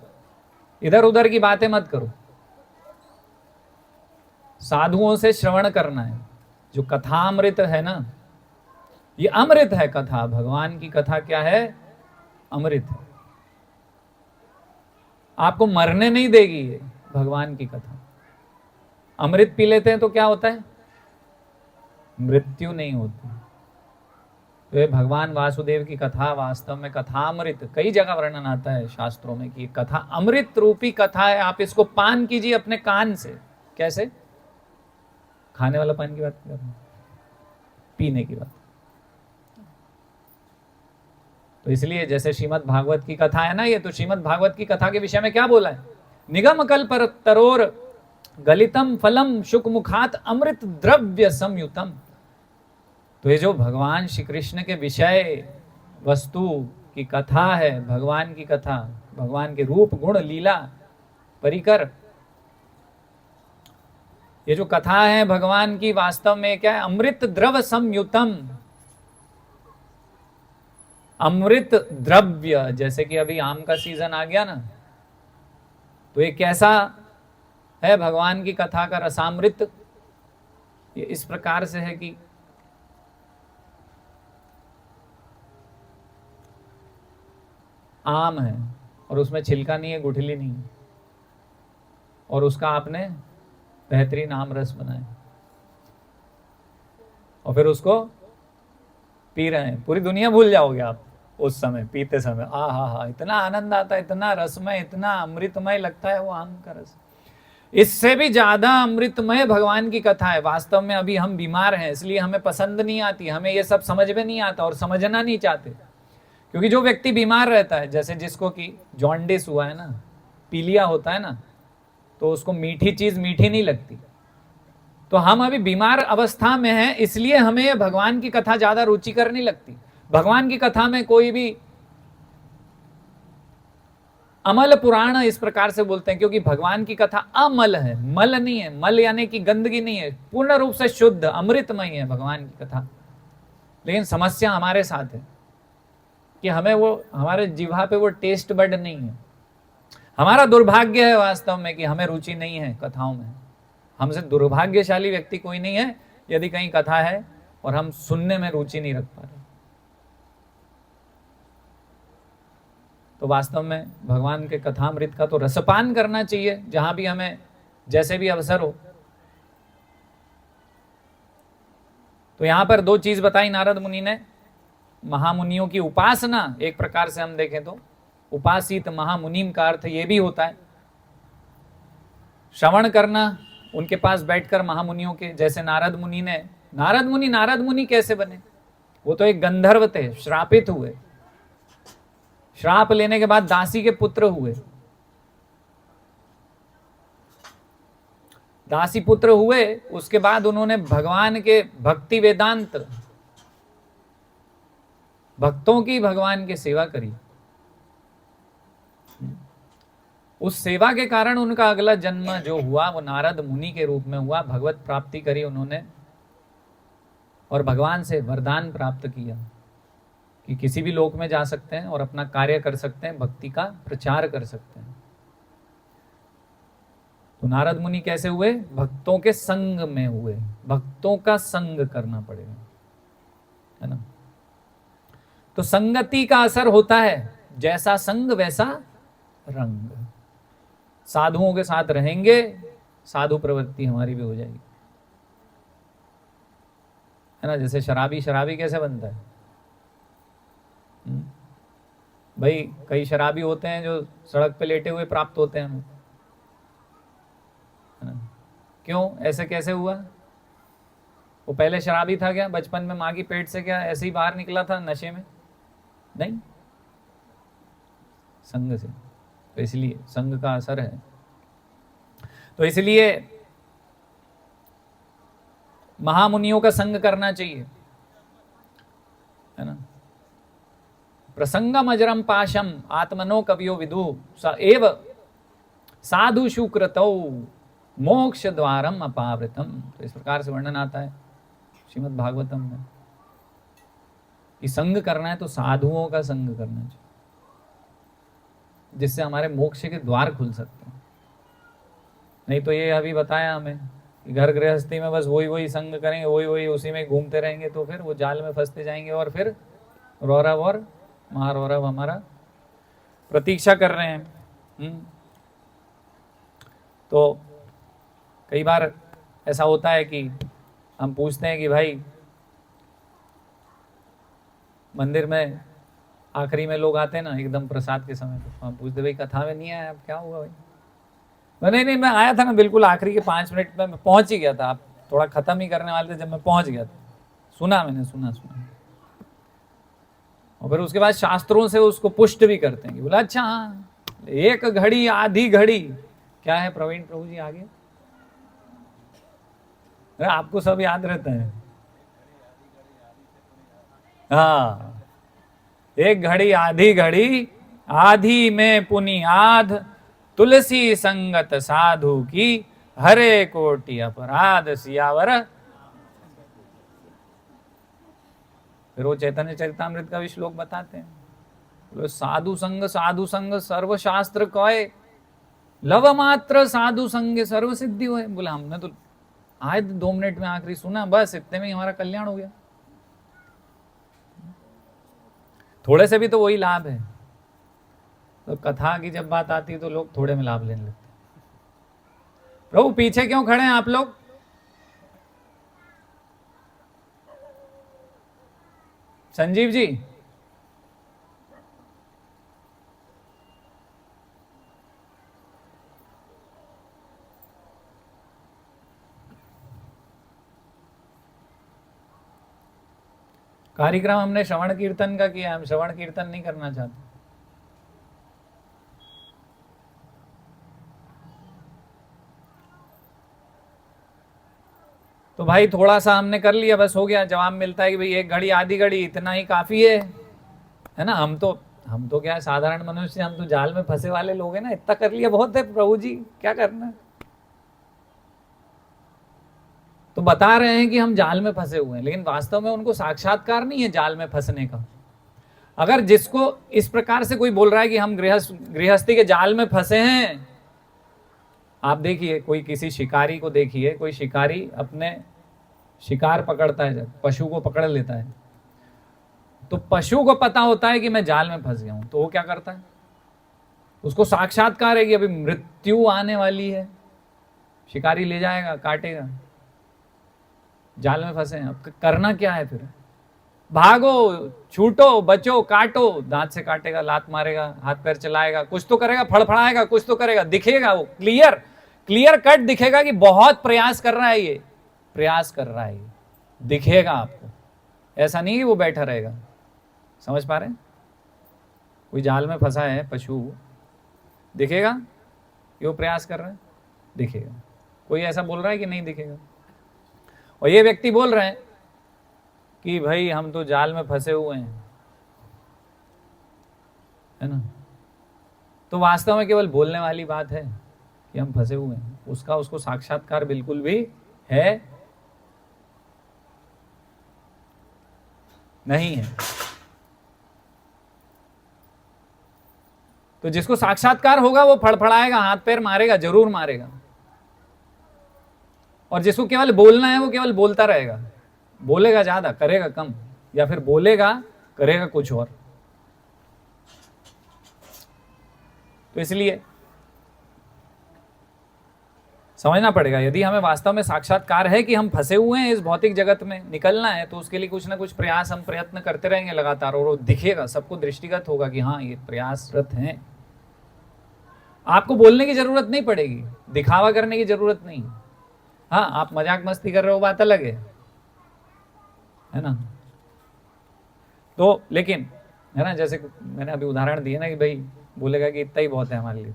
इधर उधर की बातें मत करो, साधुओं से श्रवण करना है। जो कथामृत है ना, ये अमृत है कथा। भगवान की कथा क्या है? अमृत है। आपको मरने नहीं देगी ये भगवान की कथा। अमृत पी लेते हैं तो क्या होता है? मृत्यु नहीं होती। तो ये भगवान वासुदेव की कथा वास्तव में कथामृत, कई जगह वर्णन आता है शास्त्रों में कि कथा अमृत रूपी कथा है। आप इसको पान कीजिए अपने कान से। कैसे? खाने वाला पान की बात कर रहे हैं, पीने की बात। तो इसलिए जैसे श्रीमद् भागवत की कथा है ना, ये तो श्रीमद् भागवत की कथा के विषय में क्या बोला है? निगम कल्प तरोर गलितम फलम शुक मुखात अमृत द्रव्य संयुतम। तो ये जो भगवान श्री कृष्ण के विषय वस्तु की कथा है, भगवान की कथा, भगवान के रूप गुण लीला परिकर, ये जो कथा है भगवान की, वास्तव में क्या है? अमृत द्रव संयुतम। अमृत द्रव्य, जैसे कि अभी आम का सीजन आ गया ना, तो ये कैसा है भगवान की कथा का रसामृत? ये इस प्रकार से है कि आम है और उसमें छिलका नहीं है, गुठली नहीं है, और उसका आपने बेहतरीन आम रस बनाया और फिर उसको पी रहे हैं। पूरी दुनिया भूल जाओगे आप उस समय पीते समय। हा, इतना आनंद आता है, इतना रसमय, इतना अमृतमय लगता है वो आम का रस। इससे भी ज्यादा अमृतमय भगवान की कथा है। वास्तव में अभी हम बीमार हैं, इसलिए हमें पसंद नहीं आती, हमें ये सब समझ में नहीं आता और समझना नहीं चाहते। क्योंकि जो व्यक्ति बीमार रहता है, जैसे जिसको कि जॉन्डिस हुआ है ना, पीलिया होता है ना, तो उसको मीठी चीज मीठी नहीं लगती। तो हम अभी बीमार अवस्था में हैं, इसलिए हमें भगवान की कथा ज्यादा रुचिकर नहीं लगती। भगवान की कथा में कोई भी अमल पुराण इस प्रकार से बोलते हैं, क्योंकि भगवान की कथा अमल है, मल नहीं है। मल यानी कि गंदगी नहीं है, पूर्ण रूप से शुद्ध अमृतमय है भगवान की कथा। लेकिन समस्या हमारे साथ है कि हमें वो, हमारे जिह्वा पे वो टेस्ट बड नहीं है। हमारा दुर्भाग्य है वास्तव में कि हमें रुचि नहीं है कथाओं में। हमसे दुर्भाग्यशाली व्यक्ति कोई नहीं है यदि कहीं कथा है और हम सुनने में रुचि नहीं रख पा रहे। तो वास्तव में भगवान के कथामृत का तो रसपान करना चाहिए जहां भी हमें जैसे भी अवसर हो। तो यहां पर दो चीज बताई नारद मुनि ने। महामुनियों की उपासना, एक प्रकार से हम देखें तो उपासित महामुनिम का अर्थ ये भी होता है श्रवण करना, उनके पास बैठकर महामुनियों के। जैसे नारद मुनि ने, नारद मुनि कैसे बने? वो तो एक गंधर्व थे, श्रापित हुए, श्राप लेने के बाद दासी के पुत्र हुए। दासी पुत्र हुए, उसके बाद उन्होंने भगवान के भक्ति वेदांत, भक्तों की भगवान की सेवा करी। उस सेवा के कारण उनका अगला जन्म जो हुआ वो नारद मुनि के रूप में हुआ। भगवत प्राप्ति करी उन्होंने और भगवान से वरदान प्राप्त किया कि किसी भी लोक में जा सकते हैं और अपना कार्य कर सकते हैं, भक्ति का प्रचार कर सकते हैं। तो नारद मुनि कैसे हुए? भक्तों के संग में हुए। भक्तों का संग करना पड़ेगा, है ना। तो संगति का असर होता है, जैसा संग वैसा रंग। साधुओं के साथ रहेंगे, साधु प्रवृत्ति हमारी भी हो जाएगी, है ना। जैसे शराबी शराबी कैसे बनता है? भाई कई शराबी होते हैं जो सड़क पे लेटे हुए प्राप्त होते हैं हमें, है ना। क्यों? ऐसे कैसे हुआ? वो पहले शराबी था क्या? बचपन में माँ की पेट से क्या ऐसे ही बाहर निकला था नशे में? नहीं, संग से। तो इसलिए संग का असर है। तो इसलिए महामुनियों का संग करना चाहिए, है ना। प्रसंगम अजरम पाशम आत्मनो कवियो विदु स एव साधु शुक्रतौ मोक्ष द्वारम अपावृतम। तो इस प्रकार से वर्णन आता है श्रीमद् भागवतम में कि संग करना है तो साधुओं का संग करना चाहिए, जिससे हमारे मोक्ष के द्वार खुल सकते हैं। नहीं तो ये अभी बताया हमें कि घर गृहस्थी में बस वही वही संग करेंगे, वही वही उसी में घूमते रहेंगे, तो फिर वो जाल में फंसते जाएंगे और फिर रौरव और महारौरव हमारा प्रतीक्षा कर रहे हैं। तो कई बार ऐसा होता है कि हम पूछते हैं कि भाई मंदिर में आखिरी में लोग आते हैं ना एकदम प्रसाद के समय, तो हम पूछते भाई कथा में नहीं आया, अब क्या हुआ भाई? नहीं मैं आया था ना, बिल्कुल आखिरी के 5 मिनट में मैं पहुंच ही गया था, आप थोड़ा खत्म ही करने वाले थे जब मैं पहुंच गया था, मैंने सुना। और फिर उसके बाद शास्त्रों से उसको पुष्ट भी करते हैं कि बोला अच्छा हाँ, 1 घड़ी आधी घड़ी क्या है प्रवीण प्रभु जी आगे? अरे आपको सब याद रहता है। हाँ, 1 घड़ी आधी घड़ी आधी में पुनि आध तुलसी संगत साधु की हरे कोटि अपराध सियावर। फिर वो चैतन्य चरितामृत का भी श्लोक बताते हैं, साधु संग सर्वशास्त्र कहे लव मात्र साधु संग सर्व सिद्धि हुए। बोला हमने तो आए 2 मिनट में आखिरी सुना, बस इतने में ही हमारा कल्याण हो गया। थोड़े से भी तो वही लाभ है। तो कथा की जब बात आती है तो लोग थोड़े में लाभ लेने लगते हैं। प्रभु पीछे क्यों खड़े हैं आप लोग? संजीव जी, कार्यक्रम हमने श्रवण कीर्तन का किया, हम श्रवण कीर्तन नहीं करना चाहते। तो भाई थोड़ा सा हमने कर लिया, बस हो गया। जवाब मिलता है कि भाई 1 घड़ी आधी घड़ी इतना ही काफी है ना। हम तो क्या है, साधारण मनुष्य, हम तो जाल में फंसे वाले लोग हैं ना। इतना कर लिया बहुत है प्रभु जी, क्या करना है? तो बता रहे हैं कि हम जाल में फंसे हुए हैं, लेकिन वास्तव में उनको साक्षात्कार नहीं है जाल में फंसने का। अगर जिसको इस प्रकार से कोई बोल रहा है कि हम गृहस्थी के जाल में फंसे हैं, आप देखिए कोई किसी शिकारी को देखिए, कोई शिकारी अपने शिकार पकड़ता है, जब पशु को पकड़ लेता है, तो पशु को पता होता है कि मैं जाल में फंस गया हूं, तो वो क्या करता है? उसको साक्षात्कार है कि अभी मृत्यु आने वाली है, शिकारी ले जाएगा, काटेगा। जाल में फंसे हैं, अब करना क्या है? फिर भागो, छूटो, बचो, काटो। दांत से काटेगा, लात मारेगा, हाथ पैर चलाएगा, कुछ तो करेगा, फड़फड़ाएगा, कुछ तो करेगा, दिखेगा वो क्लियर कट दिखेगा कि बहुत प्रयास कर रहा है, ये प्रयास कर रहा है, ये दिखेगा आपको। ऐसा नहीं कि वो बैठा रहेगा। समझ पा रहे हैं? कोई जाल में फंसा है पशु, दिखेगा कि वो प्रयास कर रहा है? दिखेगा। कोई ऐसा बोल रहा है कि नहीं दिखेगा? और ये व्यक्ति बोल रहे हैं कि भाई हम तो जाल में फंसे हुए हैं, है ना। तो वास्तव में केवल बोलने वाली बात है कि हम फंसे हुए हैं, उसको साक्षात्कार बिल्कुल भी है नहीं है। तो जिसको साक्षात्कार होगा वो फड़फड़ाएगा, हाथ पैर मारेगा, जरूर मारेगा, और जिसको केवल बोलना है वो केवल बोलता रहेगा, बोलेगा ज्यादा करेगा कम, या फिर बोलेगा करेगा कुछ और। तो इसलिए समझना पड़ेगा, यदि हमें वास्तव में साक्षात्कार है कि हम फंसे हुए हैं इस भौतिक जगत में, निकलना है, तो उसके लिए कुछ ना कुछ प्रयास हम प्रयत्न करते रहेंगे लगातार, और वो दिखेगा, सबको दृष्टिगत होगा कि हाँ ये प्रयासरत हैं। आपको बोलने की जरूरत नहीं पड़ेगी, दिखावा करने की जरूरत नहीं। हाँ, आप मजाक मस्ती कर रहे हो बात अलग है ना। तो लेकिन है ना, जैसे मैंने अभी उदाहरण दिया ना कि भाई बोलेगा कि इतना ही बहुत है हमारे लिए,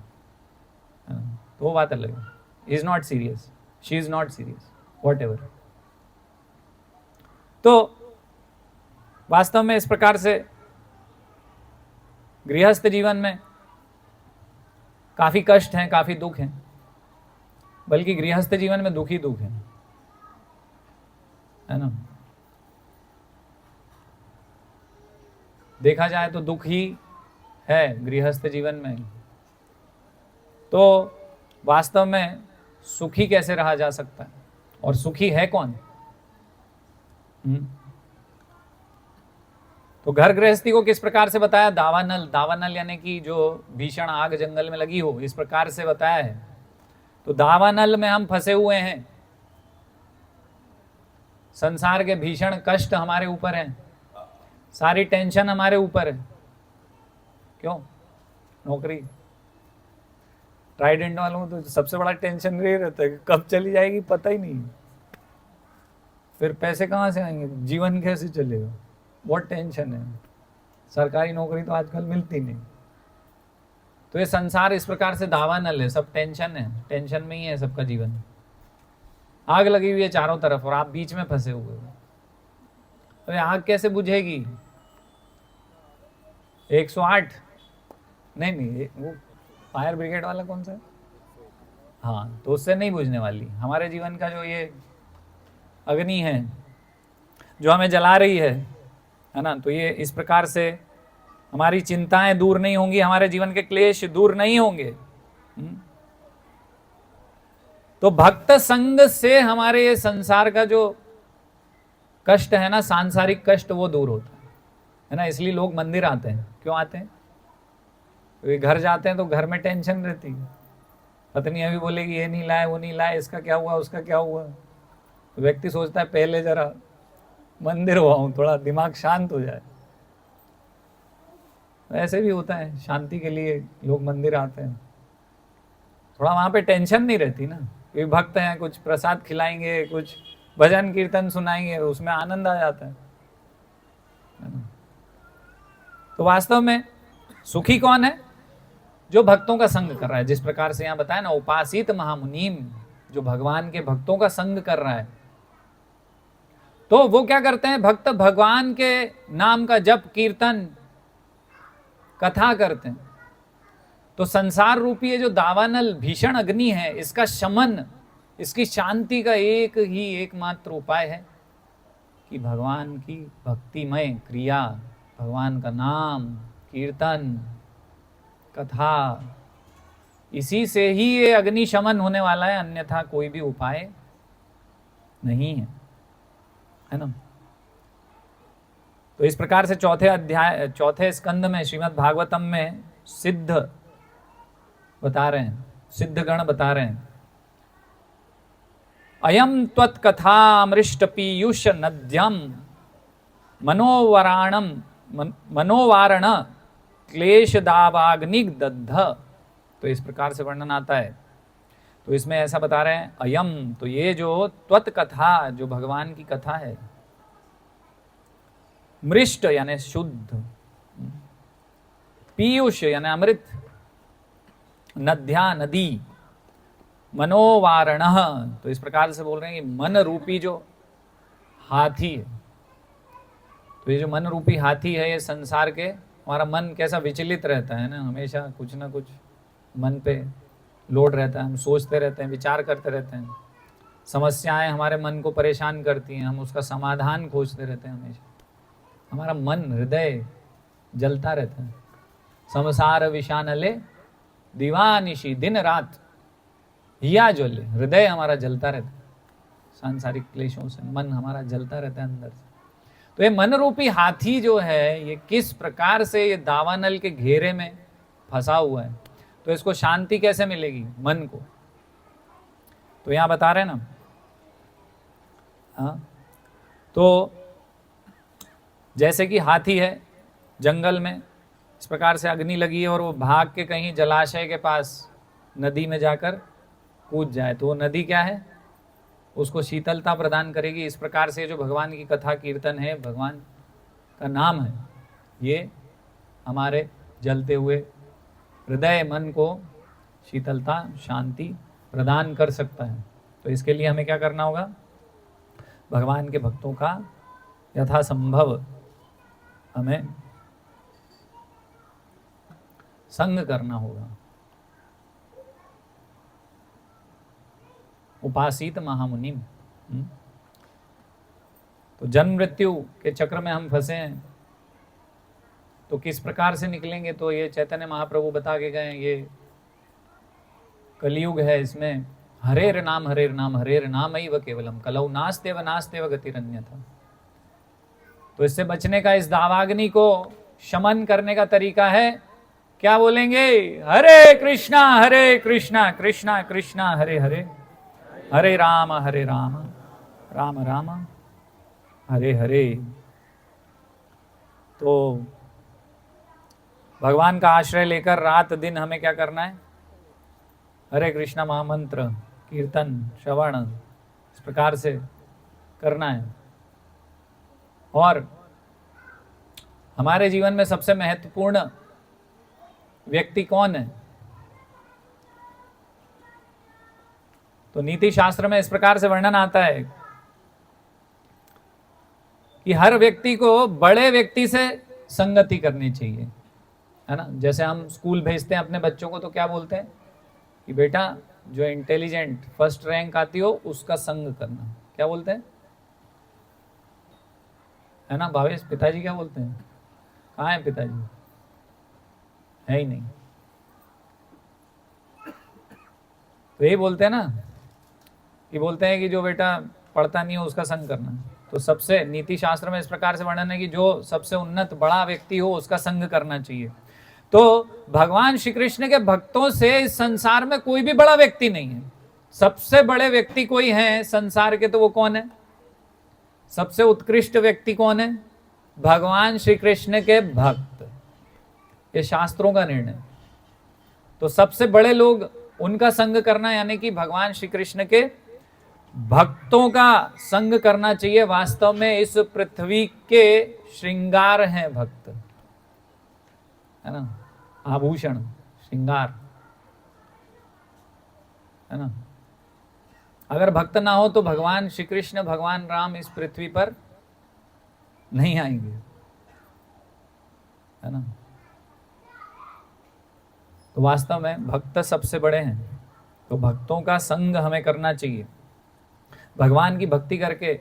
तो वो बात अलग है। Is not serious, she is not serious, what ever. तो वास्तव में इस प्रकार से गृहस्थ जीवन में काफी कष्ट हैं, काफी दुख हैं, बल्कि गृहस्थ जीवन में दुख ही दुख है ना। देखा जाए तो दुख ही है गृहस्थ जीवन में। तो वास्तव में सुखी कैसे रहा जा सकता है, और सुखी है कौन? तो घर गृहस्थी को किस प्रकार से बताया? दावानल, दावानल यानी कि जो भीषण आग जंगल में लगी हो, इस प्रकार से बताया है। तो दावानल में हम फंसे हुए हैं, संसार के भीषण कष्ट हमारे ऊपर हैं, सारी टेंशन हमारे ऊपर है। क्यों? नौकरी, ट्राइडेंट वालों को तो सबसे बड़ा टेंशन ये रहता है कि कब चली जाएगी पता ही नहीं, फिर पैसे कहाँ से आएंगे, जीवन कैसे चलेगा, बहुत टेंशन है। सरकारी नौकरी तो आजकल मिलती नहीं। तो ये संसार इस प्रकार से दावानल है, सब टेंशन है, टेंशन में ही है सबका जीवन। आग लगी हुई है चारों तरफ और आप बीच में फंसे हुए हो। तो आग कैसे बुझेगी? 108 नहीं, वो फायर ब्रिगेड वाला कौन सा है? हाँ, तो उससे नहीं बुझने वाली। हमारे जीवन का जो ये अग्नि है जो हमें जला रही है ना, तो ये इस प्रकार से हमारी चिंताएं दूर नहीं होंगी, हमारे जीवन के क्लेश दूर नहीं होंगे। तो भक्त संग से हमारे ये संसार का जो कष्ट है ना, सांसारिक कष्ट, वो दूर होता है ना। इसलिए लोग मंदिर आते हैं। क्यों आते हैं? तो घर जाते हैं तो घर में टेंशन रहती है, पत्नी अभी बोलेगी ये नहीं लाए, वो नहीं लाए, इसका क्या हुआ, उसका क्या हुआ। तो व्यक्ति सोचता है पहले जरा मंदिर हुआ हूं, थोड़ा दिमाग शांत हो जाए। तो ऐसे भी होता है, शांति के लिए लोग मंदिर आते हैं, थोड़ा वहां पे टेंशन नहीं रहती ना। कोई भक्त हैं, कुछ प्रसाद खिलाएंगे, कुछ भजन कीर्तन सुनाएंगे, उसमें आनंद आ जाता है ना? तो वास्तव में सुखी कौन है? जो भक्तों का संग कर रहा है। जिस प्रकार से यहाँ बताया ना, उपासित महामुनीम, जो भगवान के भक्तों का संग कर रहा है। तो वो क्या करते हैं? भक्त भगवान के नाम का जप, कीर्तन, कथा करते हैं। तो संसार रूपी ये जो दावानल भीषण अग्नि है, इसका शमन, इसकी शांति का एक ही एकमात्र उपाय है कि भगवान की भक्तिमय क्रिया, भगवान का नाम, कीर्तन, कथा, इसी से ही ये अग्नि शमन होने वाला है, अन्यथा कोई भी उपाय नहीं है ना। तो इस प्रकार से चौथे स्कंद में श्रीमद् भागवतम में सिद्ध बता रहे हैं, सिद्धगण बता रहे हैं, अयम त्वत्कथामृष्ट पीयूष नद्यम मनोवारण क्लेश दावाग्निदग्ध। तो इस प्रकार से वर्णन आता है। तो इसमें ऐसा बता रहे हैं, अयम, तो ये जो त्वत्कथा, जो भगवान की कथा है, मृष्ट यानी शुद्ध, पीयूष यानी अमृत, नद्या नदी, मनोवारण, तो इस प्रकार से बोल रहे हैं कि मन रूपी जो हाथी है। तो ये जो मन रूपी हाथी है, ये संसार के, हमारा मन कैसा विचलित रहता है ना, हमेशा कुछ ना कुछ मन पे लोड रहता है, हम सोचते रहते हैं, विचार करते रहते हैं, समस्याएं हमारे मन को परेशान करती हैं, हम उसका समाधान खोजते रहते हैं हमेशा। हमारा मन, हृदय जलता रहता है। संसार विषानले दीवानिशी, दिन रात हिया ज्वले, हृदय हमारा जलता रहता है। सांसारिक क्लेशों से मन हमारा जलता रहता है अंदर से। तो ये मन रूपी हाथी जो है ये किस प्रकार से ये दावानल के घेरे में फंसा हुआ है, तो इसको शांति कैसे मिलेगी मन को, तो यहां बता रहे हैं ना। हाँ, तो जैसे कि हाथी है जंगल में, इस प्रकार से अग्नि लगी है और वो भाग के कहीं जलाशय के पास नदी में जाकर कूद जाए, तो वो नदी क्या है, उसको शीतलता प्रदान करेगी। इस प्रकार से जो भगवान की कथा कीर्तन है, भगवान का नाम है, ये हमारे जलते हुए हृदय मन को शीतलता शांति प्रदान कर सकता है। तो इसके लिए हमें क्या करना होगा, भगवान के भक्तों का यथासंभव हमें संग करना होगा। उपासित महामुनिम। तो जन्म मृत्यु के चक्र में हम फंसे हैं, तो किस प्रकार से निकलेंगे, तो ये चैतन्य महाप्रभु बता के गए, ये कलयुग है, इसमें हरेर नाम हरेर नाम ही व केवलम कलौ नास्तेव नास्तेव गतिरन्यथा। तो इससे बचने का, इस दावाग्नि को शमन करने का तरीका है, क्या बोलेंगे, हरे कृष्णा कृष्णा कृष्णा हरे हरे, हरे राम राम राम हरे हरे। तो भगवान का आश्रय लेकर रात दिन हमें क्या करना है, हरे कृष्णा महामंत्र कीर्तन श्रवण इस प्रकार से करना है। और हमारे जीवन में सबसे महत्वपूर्ण व्यक्ति कौन है, तो नीति शास्त्र में इस प्रकार से वर्णन आता है कि हर व्यक्ति को बड़े व्यक्ति से संगति करनी चाहिए, है ना। जैसे हम स्कूल भेजते हैं अपने बच्चों को, तो क्या बोलते हैं कि बेटा जो इंटेलिजेंट फर्स्ट रैंक आती हो उसका संग करना, क्या बोलते हैं, है ना। भावेश पिताजी क्या बोलते हैं, कहाँ है पिताजी, है ही नहीं। तो यही बोलते हैं ना, कि बोलते हैं कि जो बेटा पढ़ता नहीं हो उसका संग करना। तो सबसे नीति शास्त्र में इस प्रकार से वर्णन है कि जो सबसे उन्नत बड़ा व्यक्ति हो उसका संग करना चाहिए। तो भगवान श्री कृष्ण के भक्तों से इस संसार में कोई भी बड़ा व्यक्ति नहीं है। सबसे बड़े व्यक्ति कोई है संसार के, तो वो कौन है, सबसे उत्कृष्ट व्यक्ति कौन है, भगवान श्री कृष्ण के भक्त। ये शास्त्रों का निर्णय। तो सबसे बड़े लोग, उनका संग करना, यानी कि भगवान श्री कृष्ण के भक्तों का संग करना चाहिए। वास्तव में इस पृथ्वी के श्रृंगार हैं भक्त, है ना, आभूषण श्रृंगार, है ना। अगर भक्त ना हो तो भगवान श्री कृष्ण भगवान राम इस पृथ्वी पर नहीं आएंगे, है ना। तो वास्तव में भक्त सबसे बड़े हैं। तो भक्तों का संग हमें करना चाहिए। भगवान की भक्ति करके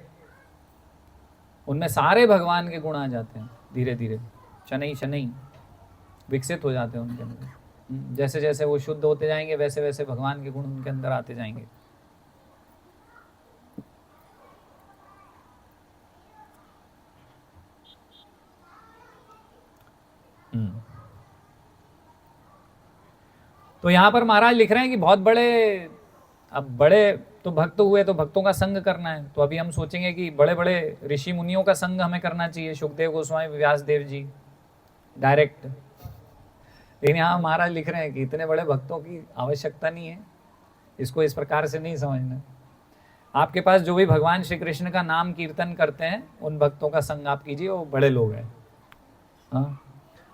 उनमें सारे भगवान के गुण आ जाते हैं, धीरे धीरे शनई शनई विकसित हो जाते हैं उनके अंदर। जैसे जैसे वो शुद्ध होते जाएंगे वैसे वैसे भगवान के गुण उनके अंदर आते जाएंगे। तो यहां पर महाराज लिख रहे हैं कि बहुत बड़े, अब बड़े तो भक्त हुए तो भक्तों का संग करना है। तो अभी हम सोचेंगे कि बड़े बड़े ऋषि मुनियों का संग हमें करना चाहिए, सुखदेव गोस्वामी व्यास देव जी डायरेक्ट। लेकिन यहाँ महाराज लिख रहे हैं कि इतने बड़े भक्तों की आवश्यकता नहीं है, इसको इस प्रकार से नहीं समझना। आपके पास जो भी भगवान श्री कृष्ण का नाम कीर्तन करते हैं उन भक्तों का संग आप कीजिए, वो बड़े लोग हैं, हाँ,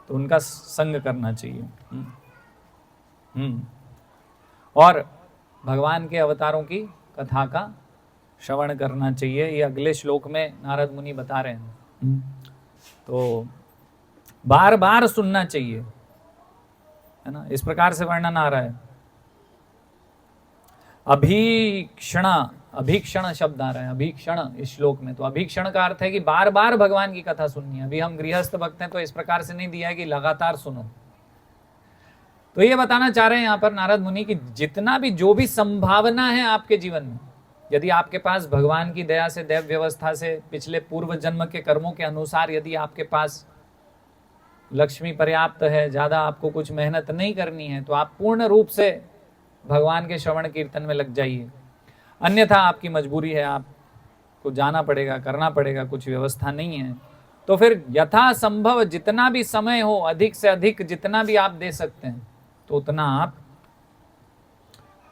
तो उनका संग करना चाहिए। और भगवान के अवतारों की कथा का श्रवण करना चाहिए। ये अगले श्लोक में नारद मुनि बता रहे हैं। तो बार बार सुनना चाहिए, है ना। इस प्रकार से वर्णन आ रहा है। अभीक्षण शब्द आ रहा है, अभीक्षण इस श्लोक में। तो अभीक्षण का अर्थ है कि बार बार भगवान की कथा सुननी है। अभी हम गृहस्थ भक्त हैं तो इस प्रकार से नहीं दिया है कि लगातार सुनो। तो ये बताना चाह रहे हैं यहाँ पर नारद मुनि कि जितना भी जो भी संभावना है आपके जीवन में, यदि आपके पास भगवान की दया से, दैव व्यवस्था से, पिछले पूर्व जन्म के कर्मों के अनुसार यदि आपके पास लक्ष्मी पर्याप्त है, ज़्यादा आपको कुछ मेहनत नहीं करनी है, तो आप पूर्ण रूप से भगवान के श्रवण कीर्तन में लग जाइए। अन्यथा आपकी मजबूरी है, आपको जाना पड़ेगा, करना पड़ेगा, कुछ व्यवस्था नहीं है, तो फिर यथासंभव जितना भी समय हो, अधिक से अधिक जितना भी आप दे सकते हैं, तो उतना आप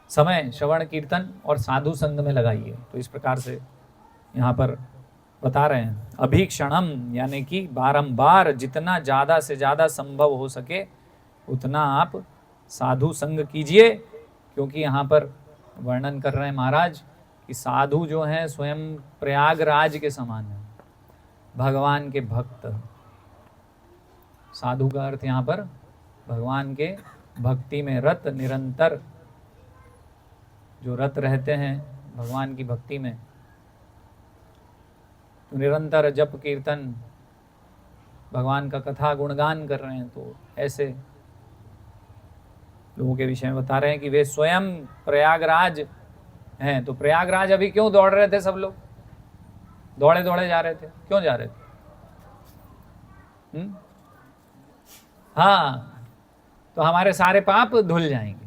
समय श्रवण कीर्तन और साधु संग में लगाइए। तो इस प्रकार से यहाँ पर बता रहे हैं, अभीक्षणम यानी कि बारंबार जितना ज़्यादा से ज़्यादा संभव हो सके उतना आप साधु संग कीजिए, क्योंकि यहाँ पर वर्णन कर रहे हैं महाराज कि साधु जो हैं स्वयं प्रयागराज के समान है, भगवान के भक्त। साधु का अर्थ यहाँ पर भगवान के भक्ति में रत, निरंतर जो रत रहते हैं भगवान की भक्ति में, तो निरंतर जप कीर्तन, भगवान का कथा गुणगान कर रहे हैं, तो ऐसे लोगों के विषय में बता रहे हैं कि वे स्वयं प्रयागराज हैं। तो प्रयागराज अभी क्यों दौड़ रहे थे सब लोग? दौड़े दौड़े जा रहे थे, क्यों जा रहे थे? हाँ, तो हमारे सारे पाप धुल जाएंगे,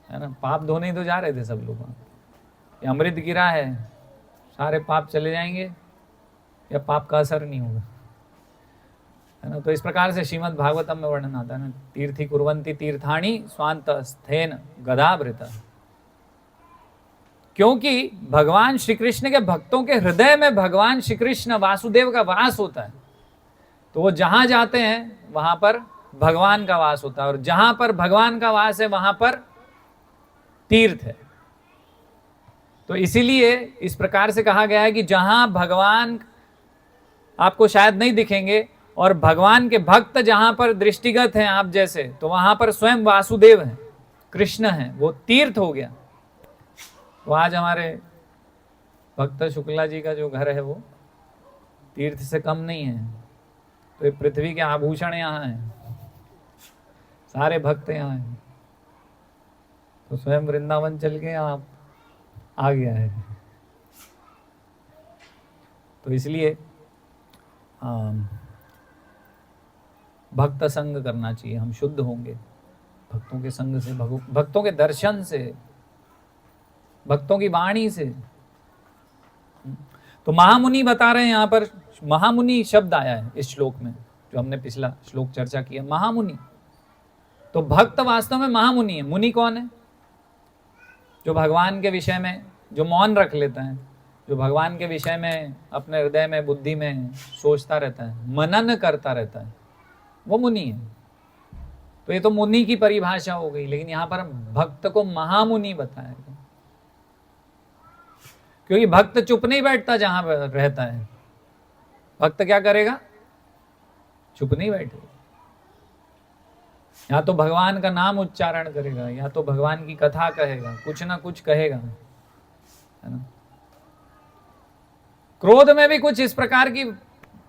है ना। पाप धोने ही तो जा रहे थे सब लोग। ये अमृत गिरा है, सारे पाप चले जाएंगे या पाप का असर नहीं होगा, है ना। तो इस प्रकार से श्रीमद् भागवतम में वर्णन आता है ना, तीर्थी कुर्वन्ति तीर्थानि स्वांत स्थेन गदावृता। क्योंकि भगवान श्री कृष्ण के भक्तों के हृदय में भगवान श्री कृष्ण वासुदेव का वास होता है, तो वो जहां जाते हैं वहां पर भगवान का वास होता है, और जहां पर भगवान का वास है वहां पर तीर्थ है। तो इसीलिए इस प्रकार से कहा गया है कि जहां भगवान आपको शायद नहीं दिखेंगे और भगवान के भक्त जहां पर दृष्टिगत हैं आप जैसे, तो वहां पर स्वयं वासुदेव हैं, कृष्ण हैं, वो तीर्थ हो गया। तो आज हमारे भक्त शुक्ला जी का जो घर है वो तीर्थ से कम नहीं है। तो ये पृथ्वी के आभूषण यहाँ हैं, सारे भक्त यहाँ हैं, तो स्वयं वृंदावन चल के आप आ गया है। तो इसलिए भक्त संग करना चाहिए, हम शुद्ध होंगे भक्तों के संग से, भक्तों के दर्शन से, भक्तों की वाणी से। तो महामुनि बता रहे हैं, यहाँ पर महामुनि शब्द आया है इस श्लोक में, जो हमने पिछला श्लोक चर्चा किया, महामुनि। तो भक्त वास्तव में महामुनि है। मुनि कौन है? जो भगवान के विषय में जो मौन रख लेता है, जो भगवान के विषय में अपने हृदय में, बुद्धि में सोचता रहता है, मनन करता रहता है, वो मुनि है। तो ये तो मुनि की परिभाषा हो गई, लेकिन यहाँ पर भक्त को महामुनि बताया गया, क्योंकि भक्त चुप नहीं बैठता जहां रहता है। भक्त क्या करेगा? चुप नहीं बैठेगा, या तो भगवान का नाम उच्चारण करेगा, या तो भगवान की कथा कहेगा, कुछ ना कुछ कहेगा, है ना। क्रोध में भी कुछ इस प्रकार की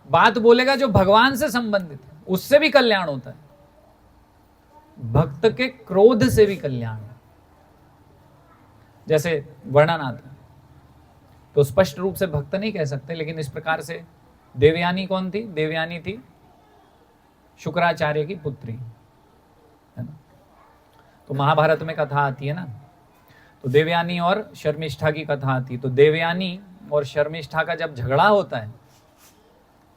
बात बोलेगा जो भगवान से संबंधित है, उससे भी कल्याण होता है। भक्त के क्रोध से भी कल्याण है, जैसे वर्णन आता है। तो स्पष्ट रूप से भक्त नहीं कह सकते, लेकिन इस प्रकार से देवयानी कौन थी? देवयानी थी शुक्राचार्य की पुत्री, है ना। तो महाभारत में कथा आती है ना, तो देवयानी और शर्मिष्ठा की कथा आती है। तो देवयानी और शर्मिष्ठा का जब झगड़ा होता है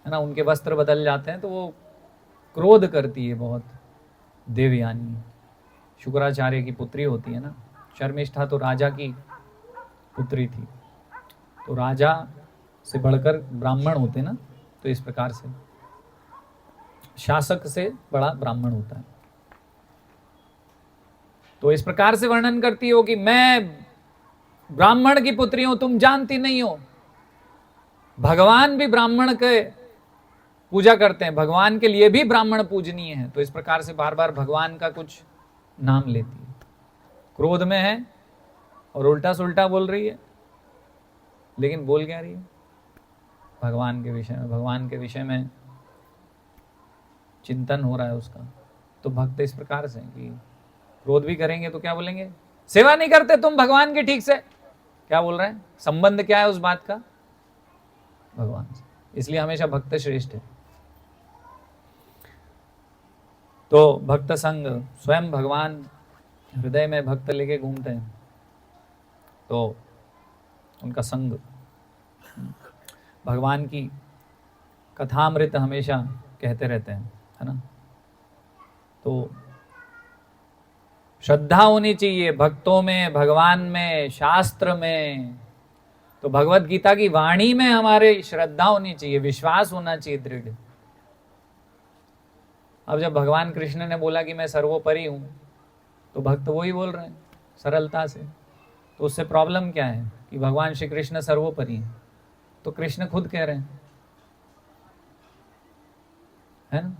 ना, उनके वस्त्र बदल जाते हैं, तो वो क्रोध करती है बहुत। देवयानी शुक्राचार्य की पुत्री होती है ना, शर्मिष्ठा तो राजा की पुत्री थी, तो राजा से बढ़कर ब्राह्मण होते ना, तो इस प्रकार से शासक से बड़ा ब्राह्मण होता है। तो इस प्रकार से वर्णन करती हो कि मैं ब्राह्मण की पुत्री हूं, तुम जानती नहीं हो। भगवान भी ब्राह्मण के पूजा करते हैं, भगवान के लिए भी ब्राह्मण पूजनीय है। तो इस प्रकार से बार बार भगवान का कुछ नाम लेती है, क्रोध में है और उल्टा सुल्टा बोल रही है, लेकिन बोल क्या रही है? भगवान के विषय में, भगवान के विषय में चिंतन हो रहा है उसका। तो भक्त इस प्रकार से कि क्रोध भी करेंगे तो क्या बोलेंगे? सेवा नहीं करते तुम भगवान की ठीक से, क्या बोल रहे हैं? संबंध क्या है उस बात का? भगवान से। इसलिए हमेशा भक्त श्रेष्ठ है। तो भक्त संग, स्वयं भगवान हृदय में भक्त लेके घूमते हैं, तो उनका संग, भगवान की कथामृत हमेशा कहते रहते हैं, है ना। तो श्रद्धा होनी चाहिए भक्तों में, भगवान में, शास्त्र में। तो भगवत गीता की वाणी में हमारे श्रद्धा होनी चाहिए, विश्वास होना चाहिए दृढ़। अब जब भगवान कृष्ण ने बोला कि मैं सर्वोपरि हूं, तो भक्त वही बोल रहे हैं सरलता से। तो उससे प्रॉब्लम क्या है कि भगवान श्री कृष्ण सर्वोपरि हैं, तो कृष्ण खुद कह रहे हैं, है ना।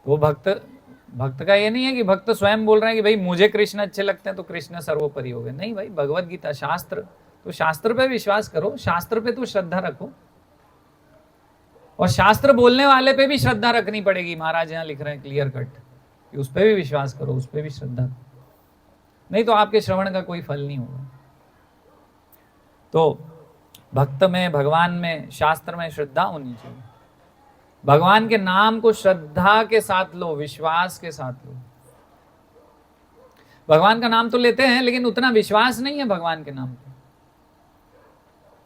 तो भक्त का ये नहीं है कि भक्त स्वयं बोल रहे हैं कि भाई मुझे कृष्ण अच्छे लगते हैं तो कृष्ण सर्वोपरि हो गए। नहीं भाई, भगवत गीता शास्त्र, तो शास्त्र पे विश्वास करो, शास्त्र पे तो श्रद्धा रखो, और शास्त्र बोलने वाले पे भी श्रद्धा रखनी पड़ेगी। महाराज यहाँ लिख रहे हैं क्लियर कट कि उस पर भी विश्वास करो, उस पर भी श्रद्धा, नहीं तो आपके श्रवण का कोई फल नहीं होगा। तो भक्त में, भगवान में, शास्त्र में श्रद्धा होनी चाहिए। भगवान के नाम को श्रद्धा के साथ लो, विश्वास के साथ लो। भगवान का नाम तो लेते हैं लेकिन उतना विश्वास नहीं है भगवान के नाम पे,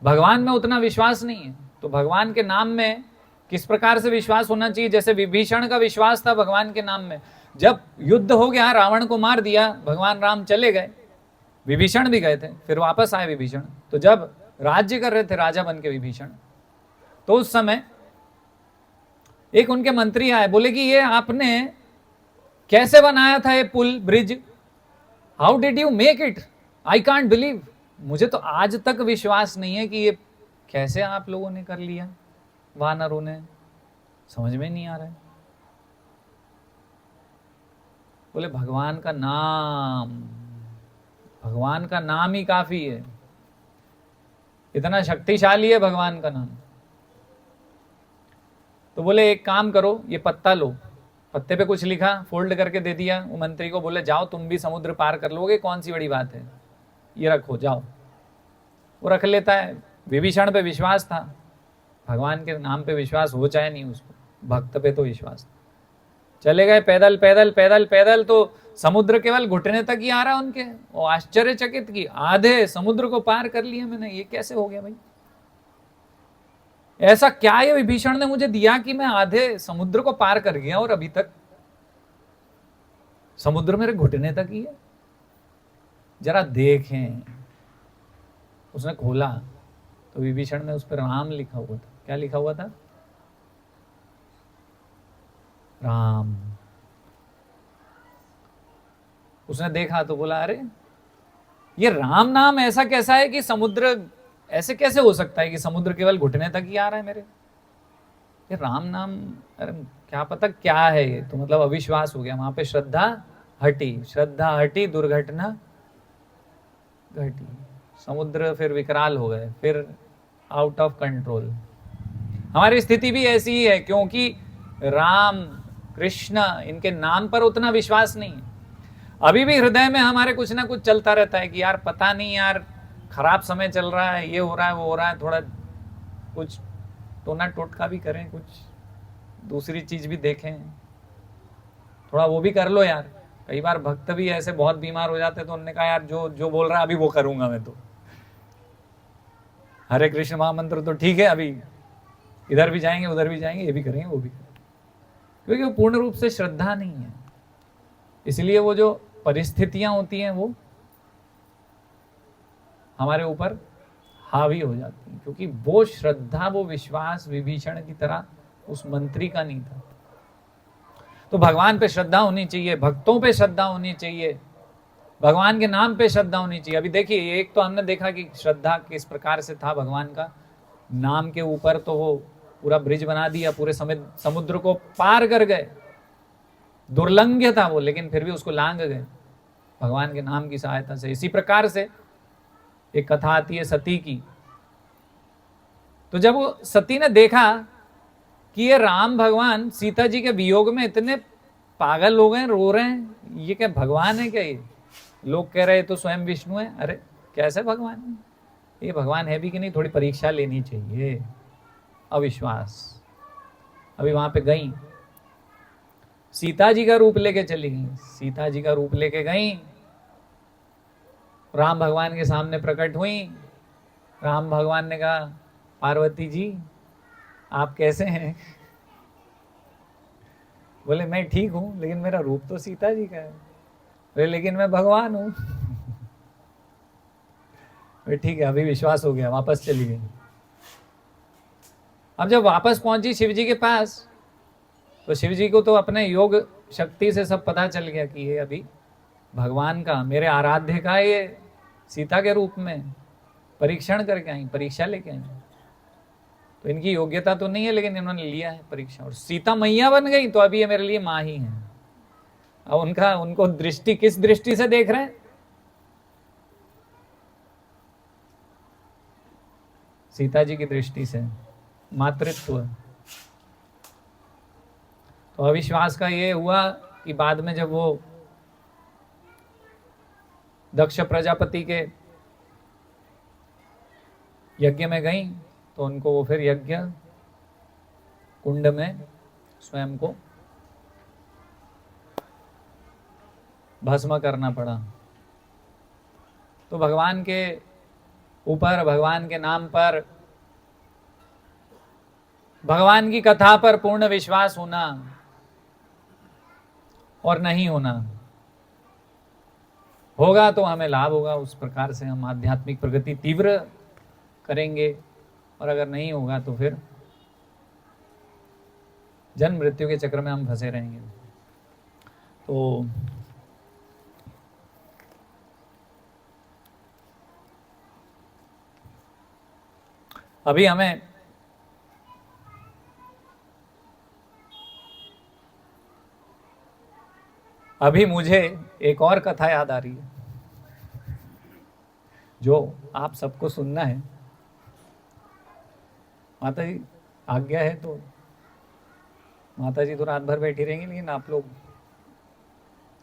भगवान में उतना विश्वास नहीं है। तो भगवान के नाम में किस प्रकार से विश्वास होना चाहिए? जैसे विभीषण का विश्वास था भगवान के नाम में। जब युद्ध हो गया, रावण को मार दिया, भगवान राम चले गए, विभीषण भी गए थे, फिर वापस आए विभीषण। तो जब राज्य कर रहे थे राजा बन के विभीषण, तो उस समय एक उनके मंत्री आए, बोले कि ये आपने कैसे बनाया था ये पुल, bridge, how did you make it, I can't believe, मुझे तो आज तक विश्वास नहीं है कि ये कैसे आप लोगों ने कर लिया, वानरों ने, समझ में नहीं आ रहा है। बोले भगवान का नाम, भगवान का नाम ही काफी है, इतना शक्तिशाली है भगवान का नाम। तो बोले एक काम करो, ये पत्ता लो, पत्ते पे कुछ लिखा, फोल्ड करके दे दिया वो मंत्री को, बोले जाओ तुम भी समुद्र पार कर लोगे, कौन सी बड़ी बात है, ये रखो जाओ। वो रख लेता है। विभीषण पे विश्वास था, भगवान के नाम पे विश्वास हो चाहे नहीं उसको, भक्त पे तो विश्वास था। चले गए पैदल पैदल पैदल पैदल, तो समुद्र केवल घुटने तक ही आ रहा उनके। वो आश्चर्यचकित की आधे समुद्र को पार कर लिया मैंने, ये कैसे हो गया भाई, ऐसा क्या ये विभीषण ने मुझे दिया कि मैं आधे समुद्र को पार कर गया और अभी तक समुद्र मेरे घुटने तक ही है, जरा देखें। उसने खोला तो विभीषण में उस पर राम लिखा हुआ था। क्या लिखा हुआ था? राम। उसने देखा तो बोला अरे ये राम नाम ऐसा कैसा है कि समुद्र, ऐसे कैसे हो सकता है कि समुद्र केवल घुटने तक ही आ रहा है मेरे, ये राम नाम, अरे क्या पता क्या है ये। तो मतलब अविश्वास हो गया, वहां पे श्रद्धा हटी, श्रद्धा हटी, दुर्घटना घटी, समुद्र फिर विकराल हो गए, फिर आउट ऑफ कंट्रोल। हमारी स्थिति भी ऐसी ही है, क्योंकि राम कृष्ण इनके नाम पर उतना विश्वास नहीं है। अभी भी हृदय में हमारे कुछ ना कुछ चलता रहता है कि यार पता नहीं, यार खराब समय चल रहा है, ये हो रहा है वो हो रहा है, थोड़ा कुछ टोना टोटका भी करें, कुछ दूसरी चीज भी देखें, थोड़ा वो भी कर लो यार। कई बार भक्त भी ऐसे बहुत बीमार हो जाते हैं, तो उन्होंने कहा यार जो जो बोल रहा है अभी वो करूंगा मैं, तो हरे कृष्ण महामंत्र तो ठीक है, अभी इधर भी जाएंगे उधर भी जाएंगे, ये भी करेंगे वो भी करेंगे, क्योंकि वो पूर्ण रूप से श्रद्धा नहीं है। इसलिए वो जो परिस्थितियां होती हैं वो हमारे ऊपर हावी हो जाती हैं, क्योंकि वो श्रद्धा, वो विश्वास विभीषण की तरह उस मंत्री का नहीं था। तो भगवान पे श्रद्धा होनी चाहिए, भक्तों पे श्रद्धा होनी चाहिए, भगवान के नाम पे श्रद्धा होनी चाहिए। अभी देखिए, एक तो हमने देखा कि श्रद्धा किस प्रकार से था भगवान का नाम के ऊपर, तो वो पूरा ब्रिज बना दिया, पूरे समुद्र को पार कर गए। दुर्लंघ्य था वो, लेकिन फिर भी उसको लांघ गए भगवान के नाम की सहायता से। इसी प्रकार से एक कथा आती है सती की। तो जब वो सती ने देखा कि ये राम भगवान सीता जी के वियोग में इतने पागल हो गए, रो रहे हैं, ये क्या भगवान है क्या ये? लोग कह रहे तो स्वयं विष्णु है। अरे कैसे भगवान है? ये भगवान है भी कि नहीं, थोड़ी परीक्षा लेनी चाहिए। अविश्वास। अभी वहां पे गई, सीता जी का रूप लेके चली गई, सीता जी का रूप लेके गई, राम भगवान के सामने प्रकट हुई। राम भगवान ने कहा, पार्वती जी आप कैसे हैं? बोले मैं ठीक हूं, लेकिन मेरा रूप तो सीता जी का है। बोले लेकिन मैं भगवान हूं। ठीक है, अभी विश्वास हो गया, वापस चली गई। अब जब वापस पहुंची शिव जी के पास, तो शिव जी को तो अपने योग शक्ति से सब पता चल गया कि ये अभी भगवान का, मेरे आराध्य का ये सीता के रूप में परीक्षण करके आई, परीक्षा लेके आई। तो इनकी योग्यता तो नहीं है, लेकिन इन्होंने लिया है परीक्षा, और सीता मैया बन गई, तो अभी ये मेरे लिए माँ ही है। अब उनको दृष्टि किस दृष्टि से देख रहे हैं? सीता जी की दृष्टि से, मातृत्व। तो अविश्वास का ये हुआ कि बाद में जब वो दक्ष प्रजापति के यज्ञ में गई, तो उनको वो फिर यज्ञ कुंड में स्वयं को भस्म करना पड़ा। तो भगवान के ऊपर, भगवान के नाम पर, भगवान की कथा पर पूर्ण विश्वास होना और नहीं होना, होगा तो हमें लाभ होगा, उस प्रकार से हम आध्यात्मिक प्रगति तीव्र करेंगे, और अगर नहीं होगा तो फिर जन्म मृत्यु के चक्र में हम फंसे रहेंगे। तो अभी मुझे एक और कथा याद आ रही है, जो आप सबको सुनना है। माता जी आज्ञा है तो माता जी तो रात भर बैठी रहेंगी, लेकिन आप लोग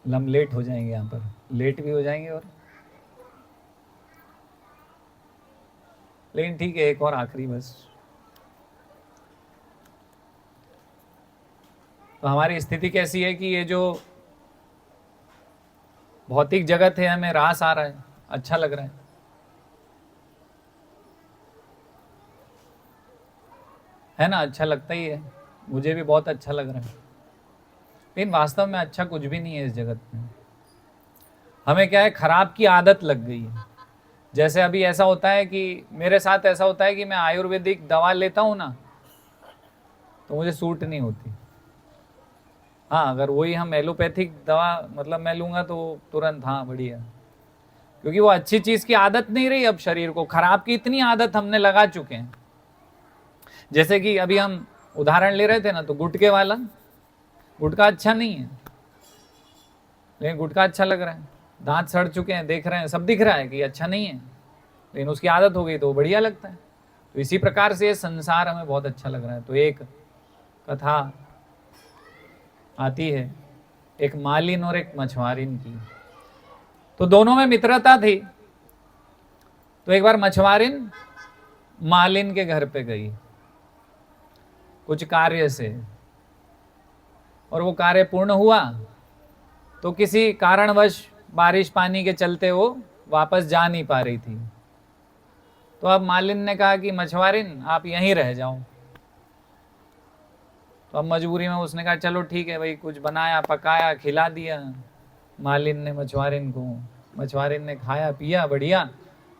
लेट हो जाएंगे, यहाँ पर लेट भी हो जाएंगे। और लेकिन ठीक है, एक और आखिरी बस। तो हमारी स्थिति कैसी है कि ये जो भौतिक जगत है, हमें रास आ रहा है, अच्छा लग रहा है ना? अच्छा लगता ही है, मुझे भी बहुत अच्छा लग रहा है, लेकिन वास्तव में अच्छा कुछ भी नहीं है इस जगत में। हमें क्या है, खराब की आदत लग गई है। जैसे अभी ऐसा होता है कि मेरे साथ ऐसा होता है कि मैं आयुर्वेदिक दवा लेता हूँ ना, तो मुझे सूट नहीं होती। हाँ, अगर वही हम एलोपैथिक दवा मतलब मैं लूँगा तो तुरंत हाँ बढ़िया, क्योंकि वो अच्छी चीज़ की आदत नहीं रही। अब शरीर को खराब की इतनी आदत हमने लगा चुके हैं। जैसे कि अभी हम उदाहरण ले रहे थे ना, तो गुटके वाला, गुटका अच्छा नहीं है, लेकिन गुटका अच्छा लग रहा है। दांत सड़ चुके हैं, देख रहे हैं, सब दिख रहा है कि अच्छा नहीं है, लेकिन उसकी आदत हो गई तो बढ़िया लगता है। तो इसी प्रकार से ये संसार हमें बहुत अच्छा लग रहा है। तो एक कथा आती है, एक मालिन और एक मछुआरिन की। तो दोनों में मित्रता थी। तो एक बार मछुआरिन मालिन के घर पे गई कुछ कार्य से, और वो कार्य पूर्ण हुआ, तो किसी कारणवश बारिश पानी के चलते वो वापस जा नहीं पा रही थी। तो अब मालिन ने कहा कि मछुआरिन आप यहीं रह जाओ। तो अब मजबूरी में उसने कहा चलो ठीक है भाई, कुछ बनाया पकाया खिला दिया मालिन ने मछुआरिन को। मछुआरिन ने खाया पिया बढ़िया,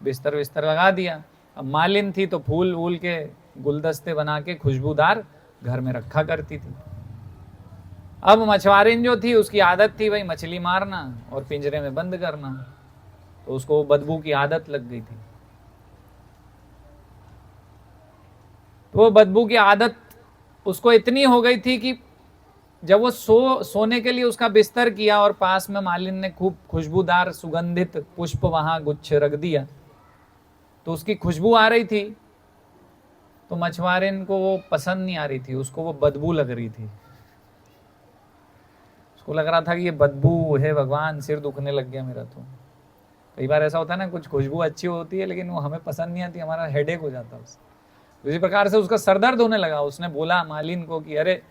बिस्तर विस्तर लगा दिया। अब मालिन थी तो फूल वूल के गुलदस्ते बना के खुशबूदार घर में रखा करती थी। अब मछुआरिन जो थी, उसकी आदत थी भाई मछली मारना और पिंजरे में बंद करना, तो उसको बदबू की आदत लग गई थी। तो वो बदबू की आदत उसको इतनी हो गई थी कि जब वो सोने के लिए उसका बिस्तर किया, और पास में मालिन ने खूब खुशबूदार सुगंधित पुष्प वहां गुच्छ रख दिया, तो उसकी खुशबू आ रही थी, तो मछुआरिन को वो पसंद नहीं आ रही थी, उसको वो बदबू लग रही थी। उसको लग रहा था कि ये बदबू है भगवान, सिर दुखने लग गया मेरा। तो कई बार ऐसा होता है ना, कुछ खुशबू अच्छी होती है लेकिन वो हमें पसंद नहीं आती, हमारा हेडेक हो जाता है उससे। इसी प्रकार से उसका सरदर्द होने लगा। उसने बोला मालिन को कि अरे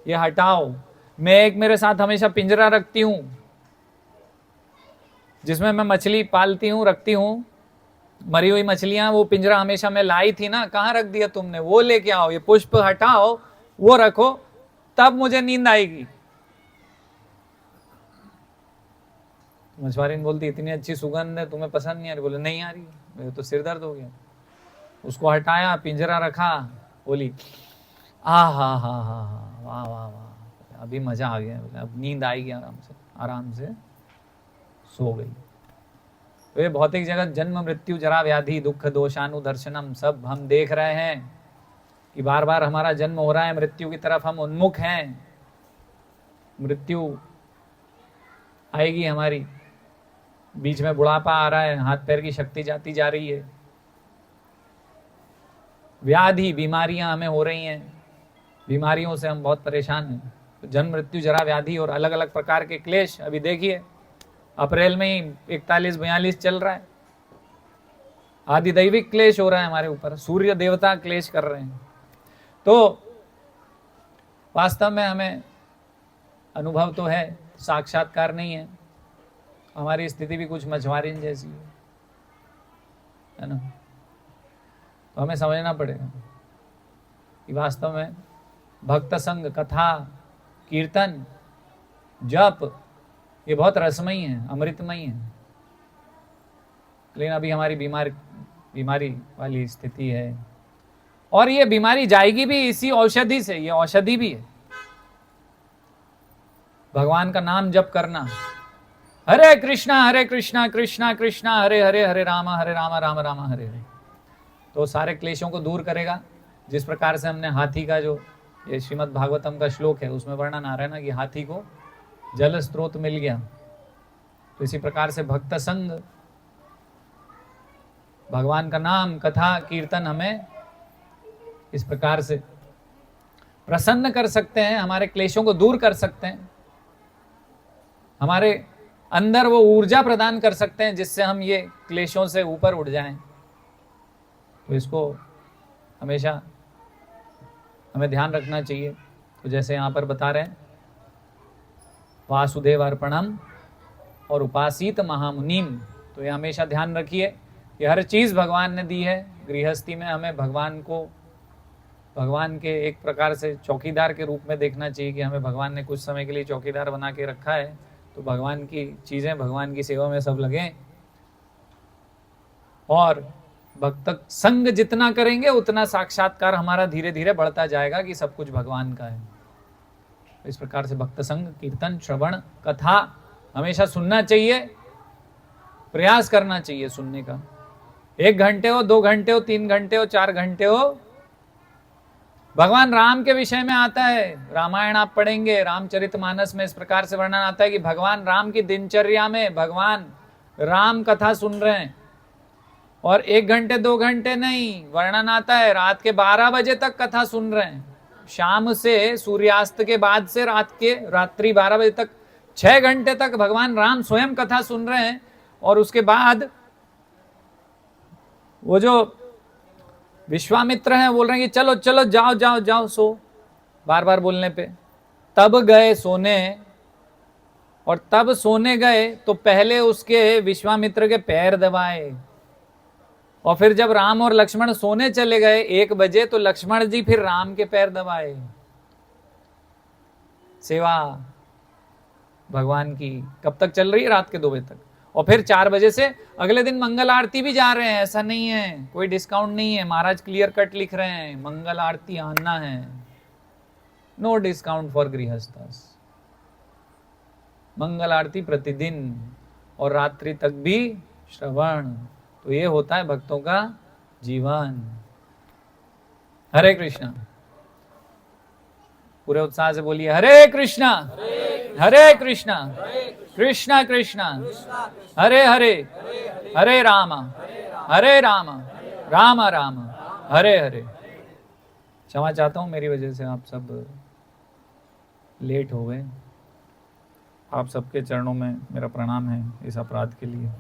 ये हटाओ, मैं मेरे साथ हमेशा पिंजरा रखती हूं जिसमें मैं मछली पालती हूं, रखती हूं, मरी हुई मछलियां। वो पिंजरा हमेशा मैं लाई थी ना, कहां रख दिया तुमने? वो लेके आओ, ये पुष्प हटाओ, वो रखो, तब मुझे नींद आएगी। मछुआरी बोलती इतनी अच्छी सुगंध है, तुम्हें पसंद नहीं आ रही? बोले नहीं आ रही, मेरे तो सिर दर्द हो गया। उसको हटाया, पिंजरा रखा, बोली आ हा हा हा हा, वाह वाह वाह, अभी मजा आ गया, अब नींद आएगी, आराम से सो गई। तो ये भौतिक जगत जन्म मृत्यु जरा व्याधि दुख दोषानुदर्शनम, सब हम देख रहे हैं कि बार बार हमारा जन्म हो रहा है, मृत्यु की तरफ हम उन्मुख हैं, मृत्यु आएगी हमारी, बीच में बुढ़ापा आ रहा है, हाथ पैर की शक्ति जाती जा रही है, व्याधि बीमारियां हमें हो रही हैं, बीमारियों से हम बहुत परेशान हैं। तो जन्म मृत्यु जरा व्याधि और अलग अलग प्रकार के क्लेश, अभी देखिए अप्रैल में ही 41-42 चल रहा है, आदिदैविक क्लेश हो रहा है हमारे ऊपर, सूर्य देवता क्लेश कर रहे हैं। तो वास्तव में हमें अनुभव तो है, साक्षात्कार नहीं है। हमारी स्थिति भी कुछ मछुआरी जैसी है ना। तो हमें समझना पड़ेगा कि वास्तव में भक्त संग, कथा, कीर्तन, जप ये बहुत रसमयी है, अमृतमयी है। लेकिन अभी हमारी बीमारी वाली स्थिति है, और ये बीमारी जाएगी भी इसी औषधि से। ये औषधि भी है, भगवान का नाम जप करना, हरे कृष्णा कृष्णा कृष्णा हरे हरे, हरे राम राम राम हरे हरे, तो सारे क्लेशों को दूर करेगा। जिस प्रकार से हमने हाथी का, जो ये श्रीमद् भागवतम का श्लोक है उसमें वर्णन आ रहा है ना कि हाथी को जल स्रोत मिल गया, तो इसी प्रकार से भक्त संग, भगवान का नाम, कथा, कीर्तन हमें इस प्रकार से प्रसन्न कर सकते हैं, हमारे क्लेशों को दूर कर सकते हैं, हमारे अंदर वो ऊर्जा प्रदान कर सकते हैं जिससे हम ये क्लेशों से ऊपर उठ जाएं। तो इसको हमेशा हमें ध्यान रखना चाहिए। तो जैसे यहाँ पर बता रहे हैं, वासुदेव अर्पणम और उपासित महामुनिम, तो ये हमेशा ध्यान रखिए कि हर चीज़ भगवान ने दी है। गृहस्थी में हमें भगवान को, भगवान के एक प्रकार से चौकीदार के रूप में देखना चाहिए कि हमें भगवान ने कुछ समय के लिए चौकीदार बना के रखा है, तो भगवान की चीज़ें, भगवान की सेवा में सब लगें। और भक्त संग जितना करेंगे उतना साक्षात्कार हमारा धीरे धीरे बढ़ता जाएगा कि सब कुछ भगवान का है। इस प्रकार से भक्त संग, कीर्तन, श्रवण, कथा हमेशा सुनना चाहिए, प्रयास करना चाहिए सुनने का। 1 घंटे हो, 2 घंटे हो, 3 घंटे हो, 4 घंटे हो, भगवान राम के विषय में आता है। रामायण आप पढ़ेंगे, रामचरितमानस में इस प्रकार से वर्णन आता है कि भगवान राम की दिनचर्या में भगवान राम कथा सुन रहे हैं, और 1 घंटे 2 घंटे नहीं, वर्णन आता है रात के 12 बजे तक कथा सुन रहे हैं। शाम से, सूर्यास्त के बाद से रात्रि 12 बजे तक 6 घंटे तक भगवान राम स्वयं कथा सुन रहे हैं। और उसके बाद वो जो विश्वामित्र हैं बोल रहे हैं कि चलो चलो जाओ जाओ जाओ सो, बार बार बोलने पे तब गए सोने। और तब सोने गए तो पहले उसके विश्वामित्र के पैर दबाए, और फिर जब राम और लक्ष्मण सोने चले गए 1 बजे तो लक्ष्मण जी फिर राम के पैर दबाए। सेवा भगवान की कब तक चल रही है? रात के 2 बजे तक। और फिर 4 बजे से अगले दिन मंगल आरती भी जा रहे हैं, ऐसा नहीं है, कोई डिस्काउंट नहीं है। महाराज क्लियर कट लिख रहे हैं, मंगल आरती आना है, नो डिस्काउंट फॉर गृहस्थस। मंगल आरती प्रतिदिन और रात्रि तक भी श्रवण। तो ये होता है भक्तों का जीवन। हरे कृष्णा, पूरे उत्साह से बोलिए हरे कृष्णा हरे कृष्णा कृष्णा कृष्णा हरे हरे, हरे राम राम राम हरे हरे। क्षमा चाहता हूं मेरी वजह से आप सब लेट हो गए। आप सबके चरणों में मेरा प्रणाम है इस अपराध के लिए।